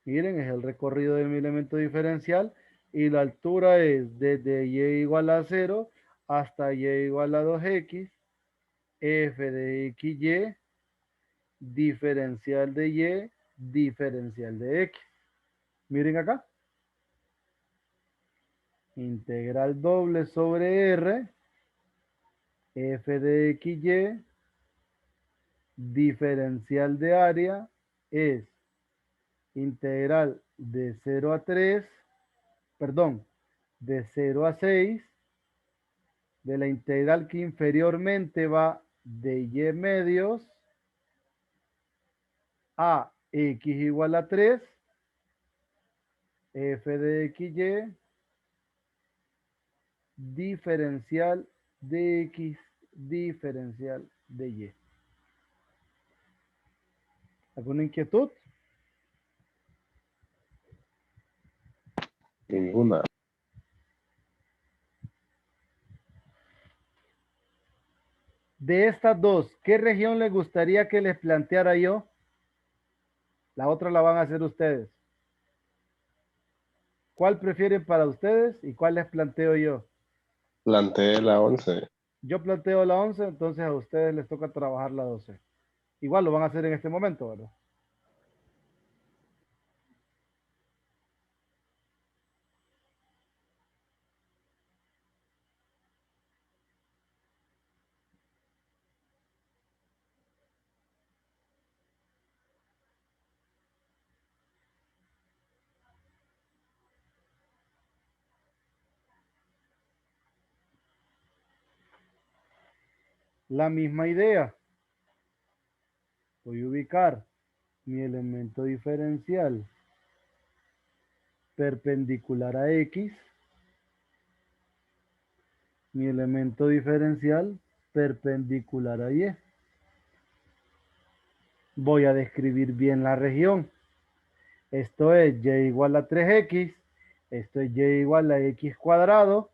Miren, es el recorrido de mi elemento diferencial y la altura es desde y igual a 0 hasta y igual a 2x, f de xy, diferencial de y, diferencial de x. Miren acá. Integral doble sobre R, f de xy, diferencial de área es integral de 0 a 3, perdón, de 0 a 6, de la integral que inferiormente va de y medios a x igual a 3, f de xy, diferencial de x, diferencial de y. ¿Alguna inquietud? Ninguna. De estas dos, ¿qué región les gustaría que les planteara yo? La otra la van a hacer ustedes. ¿Cuál prefieren para ustedes y cuál les planteo yo? Planteé la 11. Yo planteo la 11, entonces a ustedes les toca trabajar la 12. Igual lo van a hacer en este momento, ¿verdad? La misma idea. Voy a ubicar mi elemento diferencial perpendicular a X. Mi elemento diferencial perpendicular a Y. Voy a describir bien la región. Esto es y igual a 3x. Esto es y igual a x cuadrado.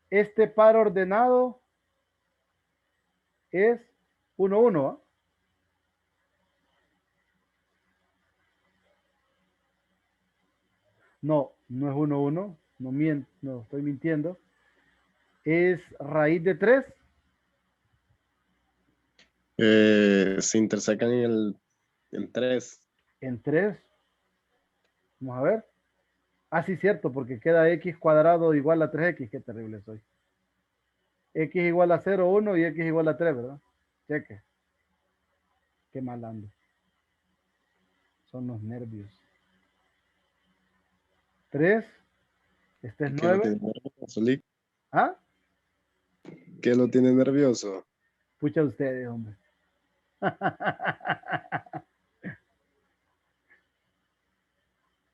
Este par ordenado es 1, 1. ¿Ah? No, no es 1, 1. No miento, no, estoy mintiendo. Es raíz de 3. Se intersecan en 3. En 3. Vamos a ver. Ah, sí, cierto, porque queda x cuadrado igual a 3x. Qué terrible soy. X igual a 0, 1 y x igual a 3, ¿verdad? Cheque. Qué mal ando. Son los nervios. 3. Este es ¿Qué lo 9. tiene nervioso, Lick? ¿Ah? ¿Qué lo tiene nervioso? Pucha ustedes, hombre.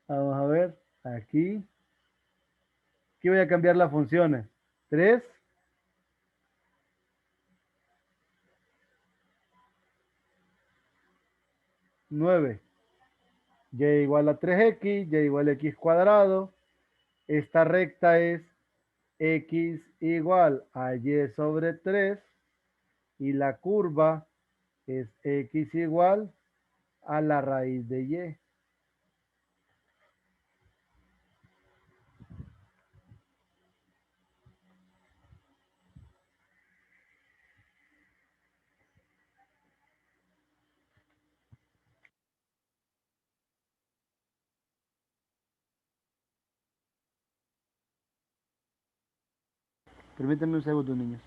Vamos a ver. Aquí. Aquí voy a cambiar las funciones. 3. 9. Y igual a 3x, y igual a x cuadrado. Esta recta es x igual a y sobre 3. Y la curva es x igual a la raíz de y. Permítanme un segundo, niños.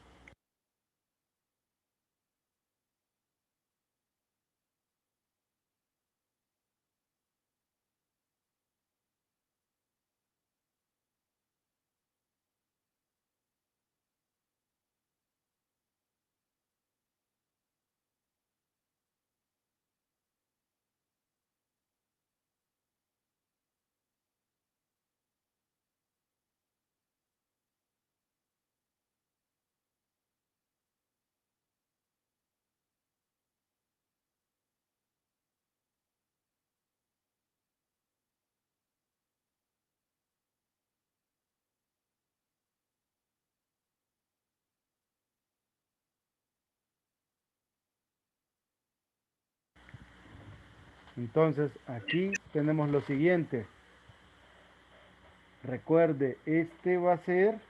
Entonces, aquí tenemos lo siguiente. Recuerde, este va a ser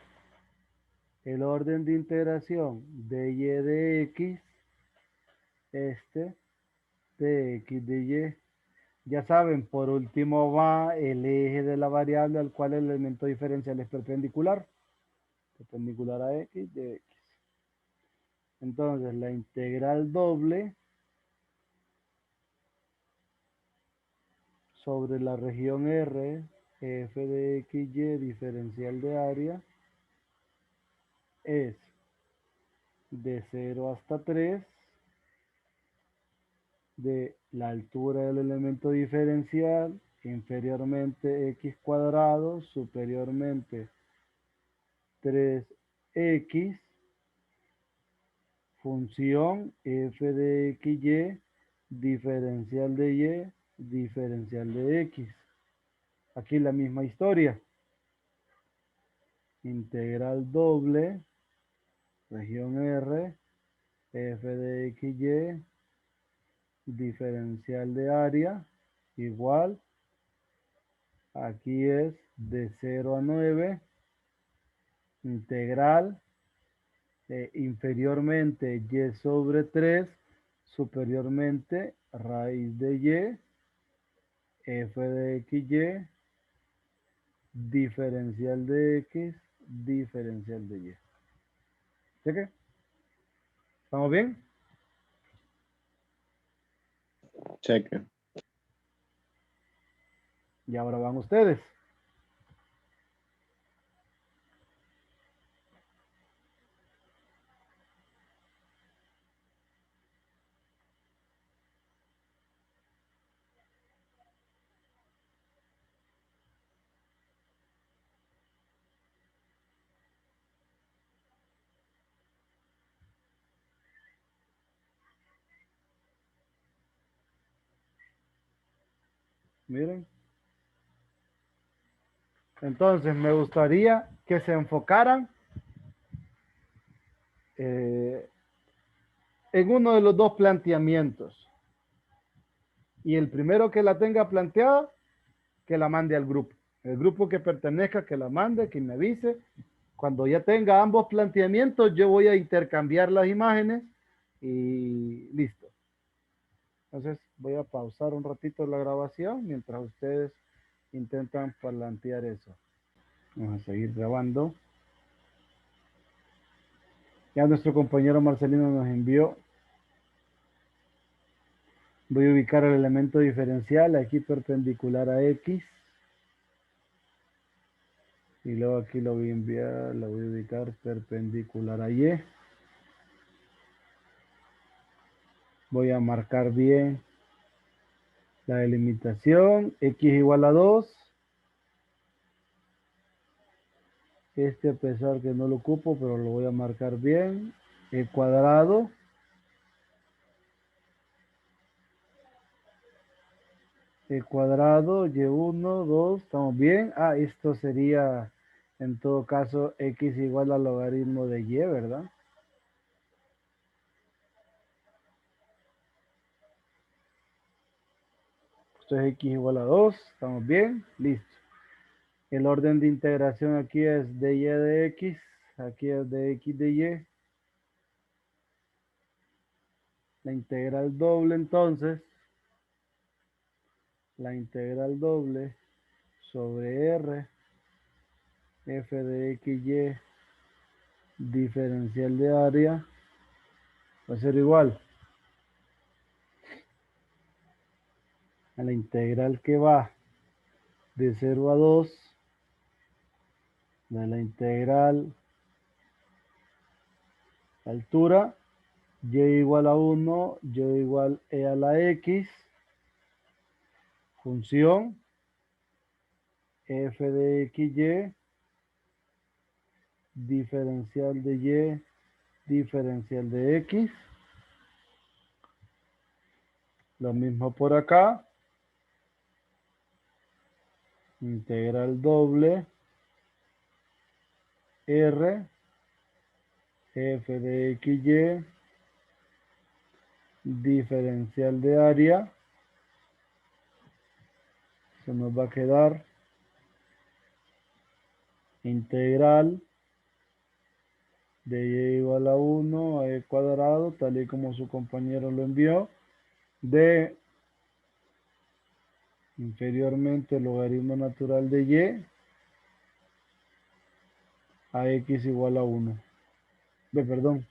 el orden de integración de y de x, este de x de y. Ya saben, por último va el eje de la variable al cual el elemento diferencial es perpendicular. Perpendicular a x de x. Entonces, la integral doble sobre la región R, f de x, y diferencial de área, es de 0 hasta 3 de la altura del elemento diferencial, inferiormente x cuadrado, superiormente 3x, función f de x, y, diferencial de y, diferencial de x. Aquí la misma historia. Integral doble, región R, f de x, y, diferencial de área, igual. Aquí es de 0 a 9, integral, inferiormente y sobre 3, superiormente raíz de y, f de x, y, diferencial de x, diferencial de y. ¿Cheque? ¿Estamos bien? Cheque. Y ahora van ustedes. Miren. Entonces, me gustaría que se enfocaran en uno de los dos planteamientos. Y el primero que la tenga planteada, que la mande al grupo. El grupo que pertenezca, que la mande, que me avise. Cuando ya tenga ambos planteamientos, yo voy a intercambiar las imágenes y listo. Entonces, voy a pausar un ratito la grabación mientras ustedes intentan plantear eso. Vamos a seguir grabando. Ya nuestro compañero Marcelino nos envió. Voy a ubicar el elemento diferencial aquí perpendicular a X. Y luego aquí lo voy a enviar, lo voy a ubicar perpendicular a Y. Voy a marcar bien la delimitación. X igual a 2. Este a pesar que no lo ocupo, pero lo voy a marcar bien. E cuadrado. E cuadrado, Y1, 2, estamos bien. Ah, esto sería en todo caso X igual al logaritmo de Y, ¿verdad? Esto es X igual a 2, estamos bien, listo. El orden de integración aquí es de Y de X, aquí es de X de Y. La integral doble entonces, la integral doble sobre R, f de x, y, diferencial de área va a ser igual a la integral que va de 0 a 2 de la integral altura y igual a 1, y igual e a la x, función f de xy, diferencial de y, diferencial de x. Lo mismo por acá. Integral doble r f de xy, diferencial de área. Se nos va a quedar integral de y igual a 1 a e cuadrado, tal y como su compañero lo envió, de inferiormente el logaritmo natural de y a x igual a 1. Perdón,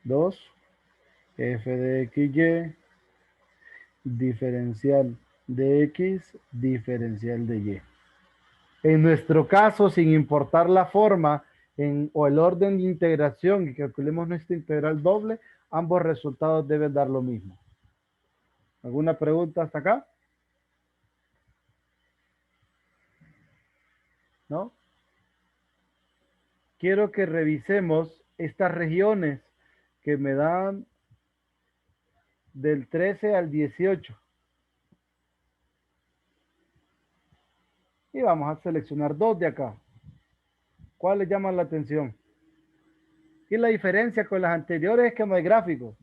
2 f de xy, diferencial de x, diferencial de y. En nuestro caso, sin importar la forma o el orden de integración y calculemos nuestra integral doble, ambos resultados deben dar lo mismo. ¿Alguna pregunta hasta acá? ¿No? Quiero que revisemos estas regiones que me dan del 13 al 18. Y vamos a seleccionar dos de acá. ¿Cuál les llama la atención? Y la diferencia con las anteriores es que no hay gráficos.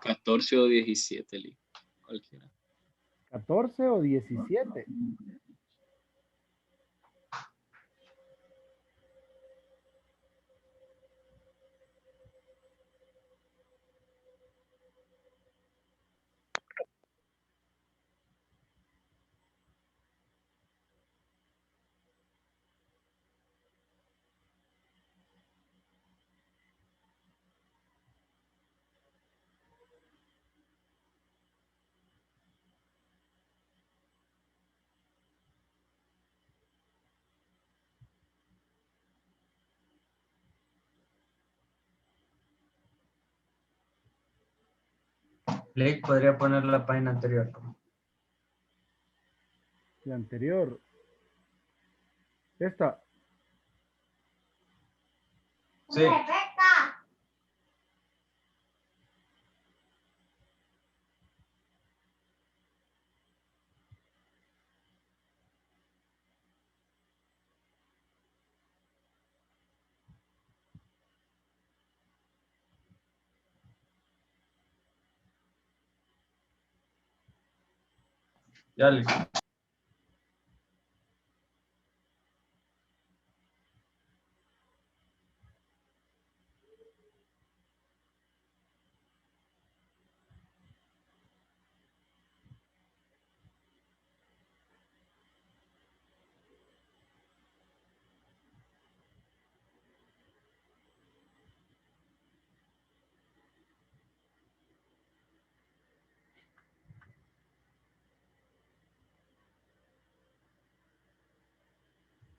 ¿14 o 17, Lee? Cualquiera. 14 o 17. Blake, podría poner la página anterior. La anterior. Esta. Sí. Ya listo.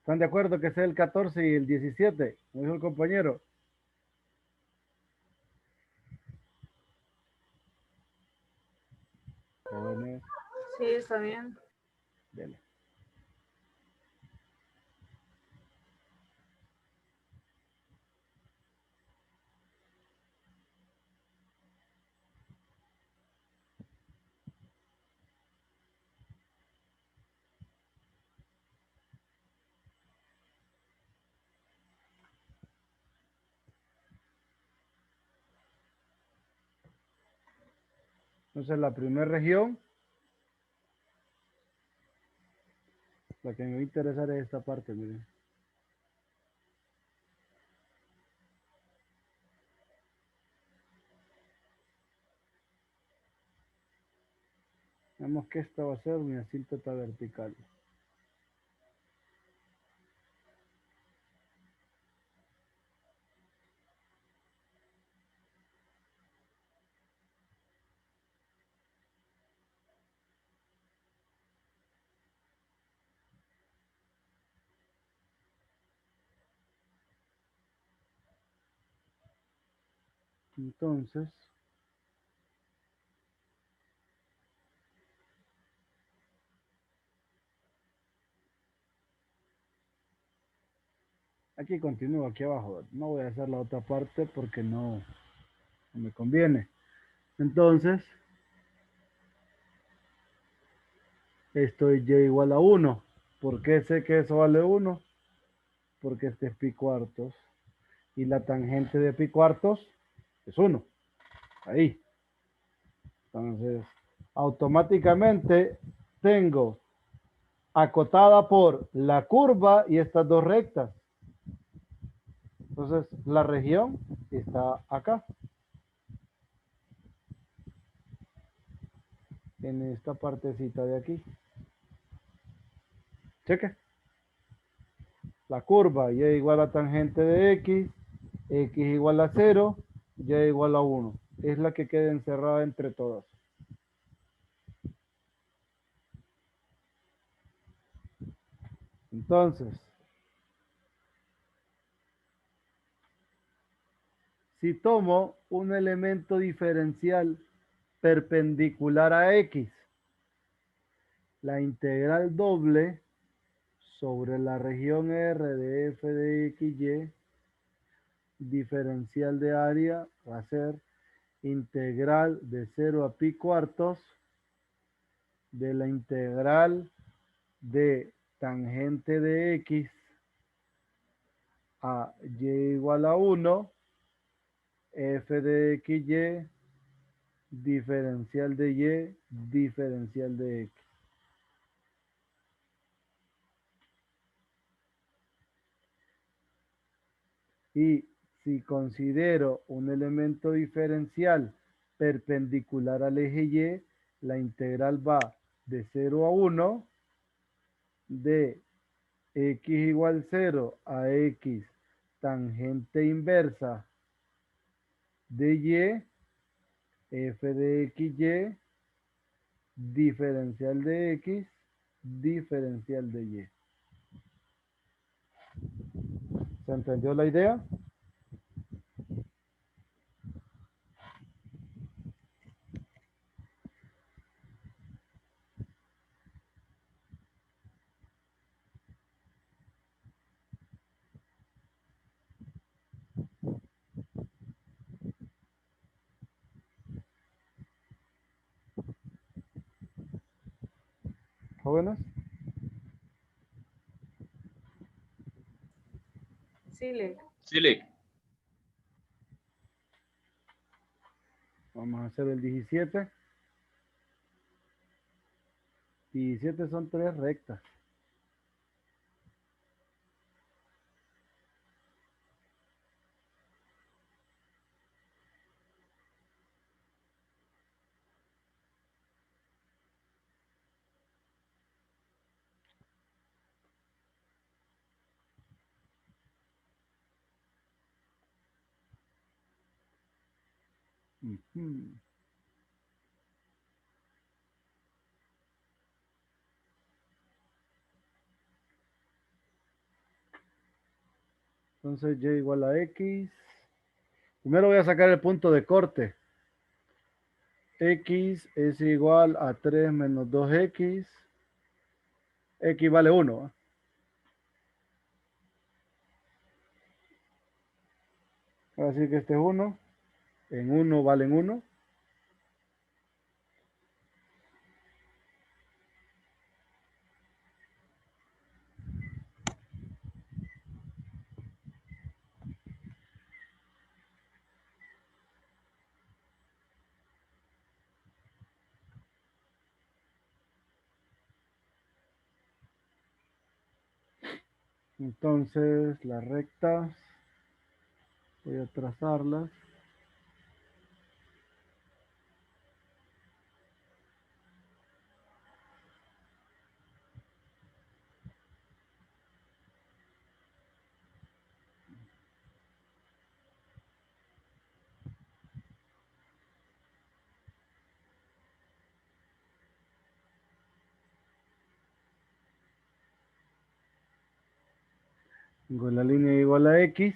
¿Están de acuerdo que sea el 14 y el 17? Como dijo el compañero. Jóvenes, Sí, está bien. dele. Entonces la primera región, la que me va a interesar es esta parte, miren. Vemos que esta va a ser mi asíntota vertical. Entonces, aquí continúo, aquí abajo. No voy a hacer la otra parte porque no me conviene. Entonces, esto es y igual a 1. ¿Por qué sé que eso vale 1? Porque este es pi cuartos. Y la tangente de pi cuartos es 1. Ahí. Entonces, automáticamente tengo acotada por la curva y estas dos rectas. Entonces, la región está acá. En esta partecita de aquí. Cheque. La curva y igual a tangente de x igual a 0, y igual a 1. Es la que queda encerrada entre todas. Entonces, si tomo un elemento diferencial perpendicular a x, la integral doble sobre la región R de f de x, y, diferencial de área, va a ser integral de 0 a pi cuartos de la integral de tangente de x a y igual a 1, f de x, y, diferencial de y, diferencial de x. Y si considero un elemento diferencial perpendicular al eje y, la integral va de 0 a 1 de x igual 0 a x tangente inversa de y, f de x, y, diferencial de x, diferencial de y. ¿Se entendió la idea? Jóvenes. Sí, Leo. Sí, Lick. Vamos a hacer el 17. 17 son 3 rectas. Ujú. Entonces y igual a x. Primero voy a sacar el punto de corte. X es igual a 3 menos 2x. X vale 1. Así que este es 1. En 1 valen 1. Entonces las rectas, voy a trazarlas. Con la línea igual a X.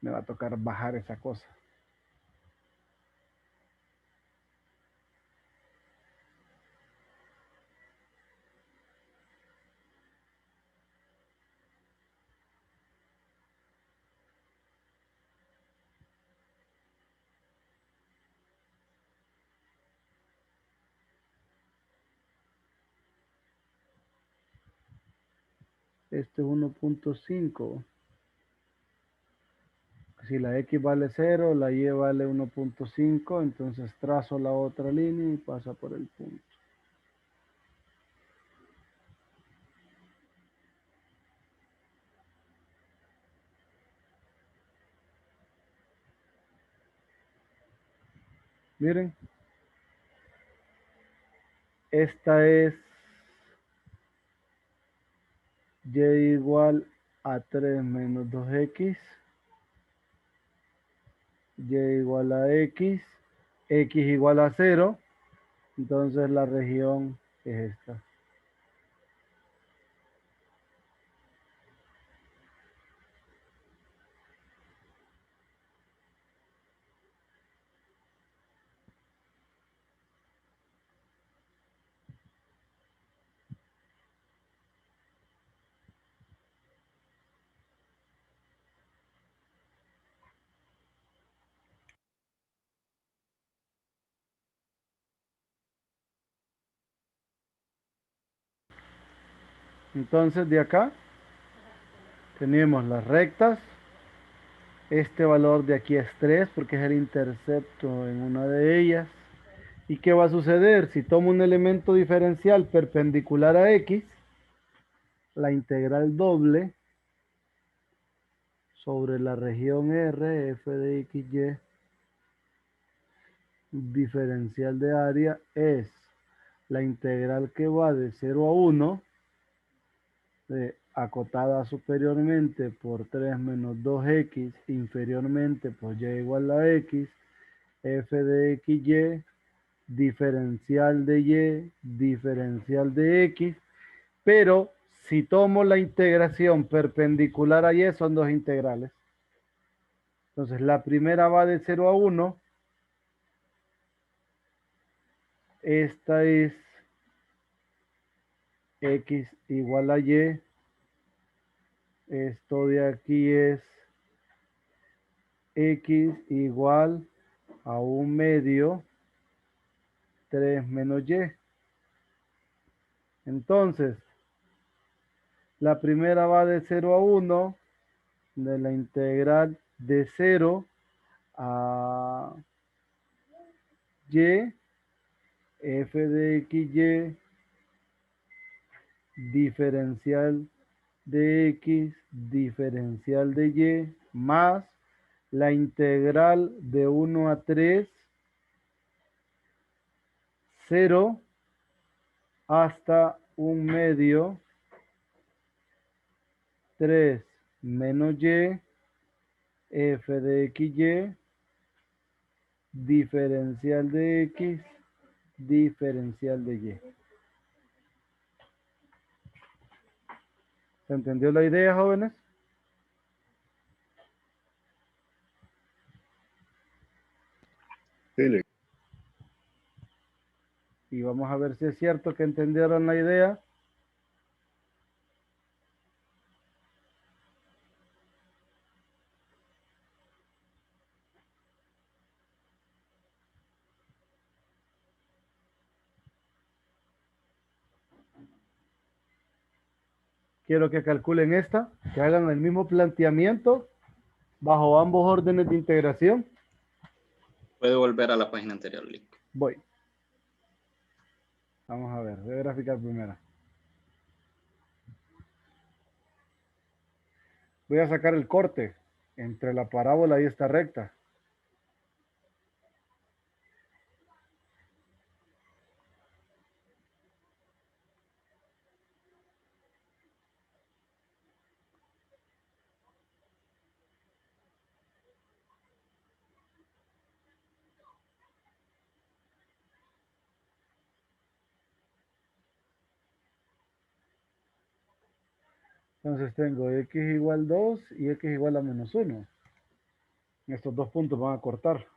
Me va a tocar bajar esa cosa. Este es 1.5. Si la X vale 0, la Y vale 1.5, entonces trazo la otra línea y pasa por el punto. Miren, esta es Y igual a 3 menos 2X. Y igual a X. X igual a 0. Entonces la región es esta. Entonces de acá tenemos las rectas. Este valor de aquí es 3 porque es el intercepto en una de ellas. ¿Y qué va a suceder? Si tomo un elemento diferencial perpendicular a X, la integral doble sobre la región R, f de XY, diferencial de área, es la integral que va de 0 a 1, acotada superiormente por 3 menos 2X, inferiormente por Y igual a X, f de XY, diferencial de Y, diferencial de X, pero si tomo la integración perpendicular a Y, son dos integrales. Entonces, la primera va de 0 a 1. Esta es X igual a Y. Esto de aquí es X igual a 1/2 3 menos Y. Entonces, la primera va de 0 a 1, de la integral de 0 a Y, f de XY, diferencial de X, diferencial de Y, más la integral de 1 a 3, 0 hasta 1/2, 3 menos Y, f de XY, diferencial de X, diferencial de Y. ¿Se entendió la idea, jóvenes? Sí, Y vamos a ver si es cierto que entendieron la idea. Quiero que calculen esta, que hagan el mismo planteamiento bajo ambos órdenes de integración. Puede volver a la página anterior, Lick. Voy. Vamos a ver, voy a graficar primero. Voy a sacar el corte entre la parábola y esta recta. Entonces tengo x igual 2 y x igual a menos 1. Estos dos puntos van a cortar.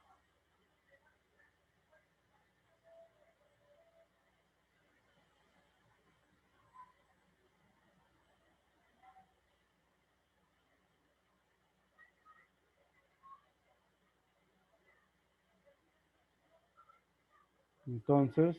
Entonces,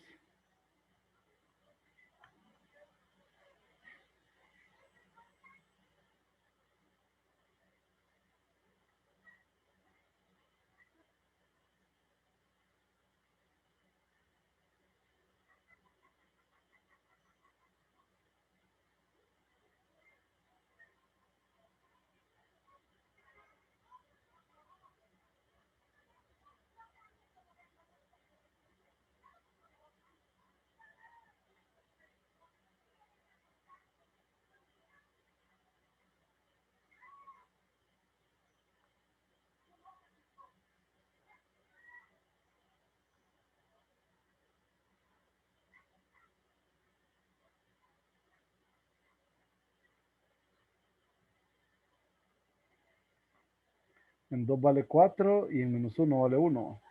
en 2 vale 4 y en menos 1 vale 1.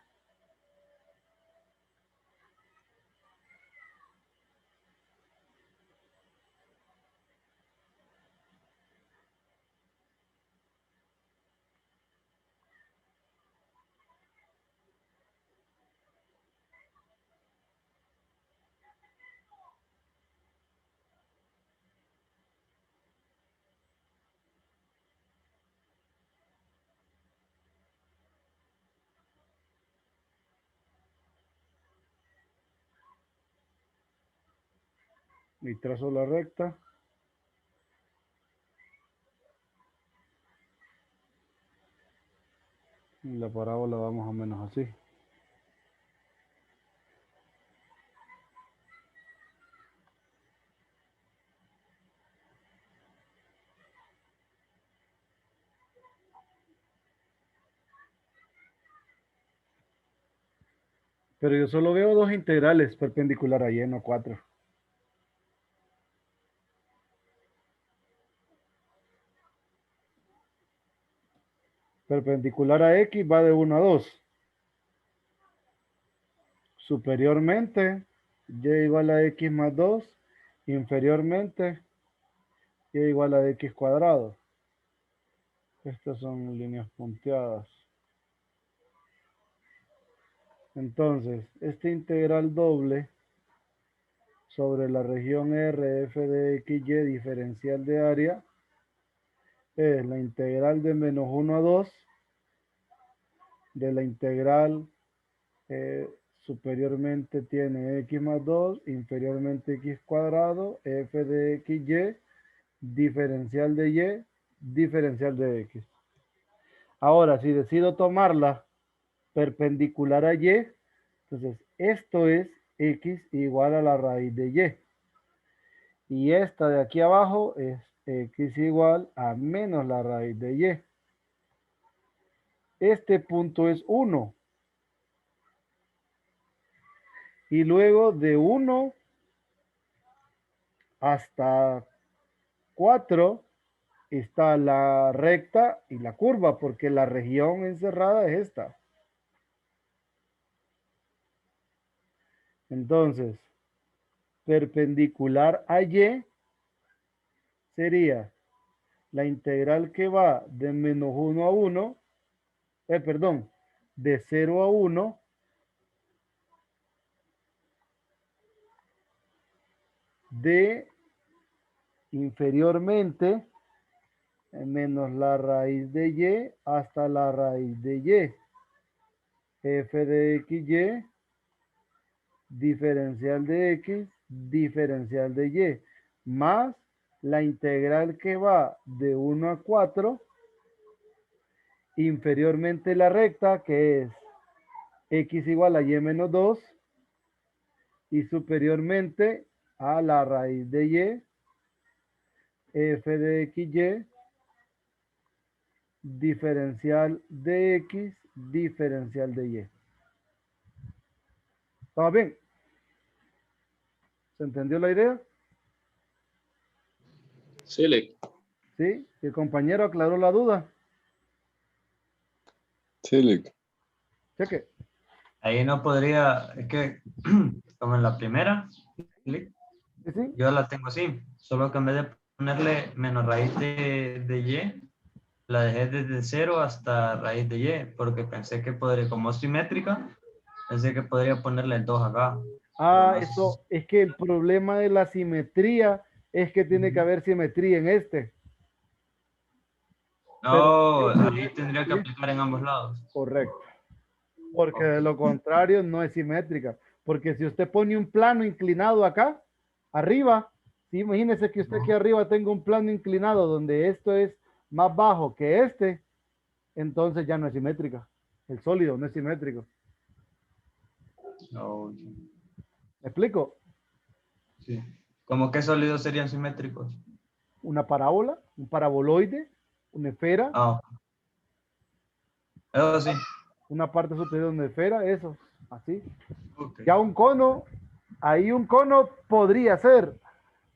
Y trazo la recta. Y la parábola va más o menos así. Pero yo solo veo dos integrales perpendicular a y, no 4. Perpendicular a x va de 1 a 2. Superiormente, y igual a x más 2. Inferiormente, y igual a x cuadrado. Estas son líneas punteadas. Entonces, este integral doble sobre la región R, f de x, y diferencial de área es la integral de menos 1 a 2 de la integral superiormente tiene x más 2, inferiormente x cuadrado, f de x, y, diferencial de y, diferencial de x. Ahora, si decido tomarla perpendicular a y, entonces esto es x igual a la raíz de y. Y esta de aquí abajo es x igual a menos la raíz de y. Este punto es 1. Y luego de 1 hasta 4 está la recta y la curva, porque la región encerrada es esta. Entonces, perpendicular a y sería la integral que va de menos 1 a 1, perdón, de 0 a 1, de inferiormente menos la raíz de y hasta la raíz de y. F de x, y, diferencial de x, diferencial de y, más la integral que va de 1 a 4, inferiormente la recta, que es x igual a y menos 2, y superiormente a la raíz de y, f de x, y, diferencial de x, diferencial de y. ¿Estamos bien? ¿Se entendió la idea? Sí, ¿Sí? El compañero aclaró la duda. Sí, Lick. Cheque. Ahí no podría, es que como en la primera, clic, ¿Sí, sí? yo la tengo así, solo que en vez de ponerle menos raíz de y, la dejé desde 0 hasta raíz de y, porque pensé que podría, como es simétrica, pensé que podría ponerle el 2 acá. Pero Ah, no sé eso es que el problema de la simetría es que tiene que haber simetría en este. Pero no, este ahí tendría que sí, aplicar en ambos lados. correcto. Porque Ok. de lo contrario no es simétrica. Porque si usted pone un plano inclinado acá, arriba, ¿sí? Imagínese que usted aquí arriba tenga un plano inclinado donde esto es más bajo que este, entonces ya no es simétrica. El sólido no es simétrico. Ok. ¿Me explico? Sí. ¿Cómo qué sólidos serían simétricos? Una parábola, un paraboloide, una esfera, Ah, ok. Eso sí. una parte superior de una esfera, eso, así. Ok. Ya un cono, ahí un cono podría ser,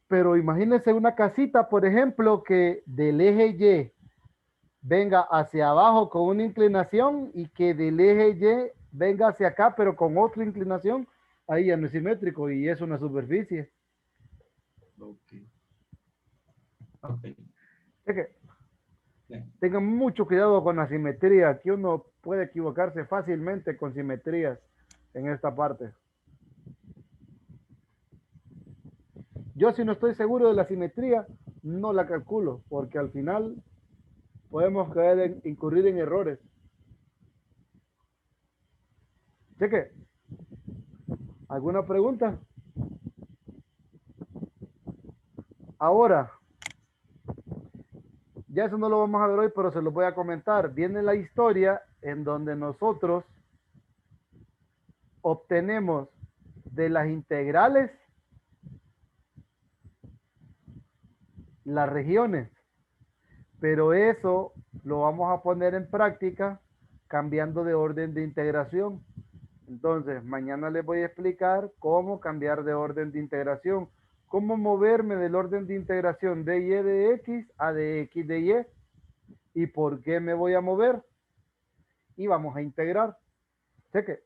pero imagínense una casita, por ejemplo, que del eje Y venga hacia abajo con una inclinación y que del eje Y venga hacia acá, pero con otra inclinación, ahí ya no es simétrico y es una superficie. Ok. Ok. Es que Bien. tengan mucho cuidado con la simetría, que uno puede equivocarse fácilmente con simetrías en esta parte. Yo si no estoy seguro de la simetría, no la calculo, porque al final podemos incurrir en errores. Cheque, ¿alguna pregunta? Ahora, ya eso no lo vamos a ver hoy, pero se lo voy a comentar. Viene la historia en donde nosotros obtenemos de las integrales las regiones, pero eso lo vamos a poner en práctica cambiando de orden de integración. Entonces, mañana les voy a explicar cómo cambiar de orden de integración, cómo moverme del orden de integración de y de x a de x de y por qué me voy a mover. Y vamos a integrar. Cheque.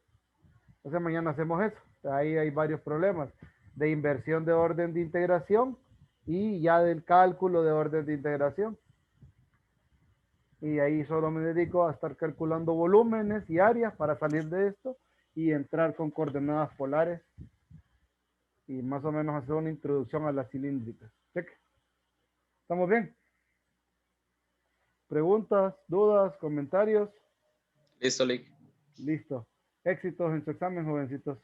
Entonces, mañana hacemos eso. Ahí hay varios problemas de inversión de orden de integración y ya del cálculo de orden de integración. Y ahí solo me dedico a estar calculando volúmenes y áreas para salir de esto y entrar con coordenadas polares y más o menos hacer una introducción a las cilíndricas. Cheque. ¿Estamos bien? ¿Preguntas, dudas, comentarios? Listo, Lick. Listo. Éxitos en su examen, jovencitos.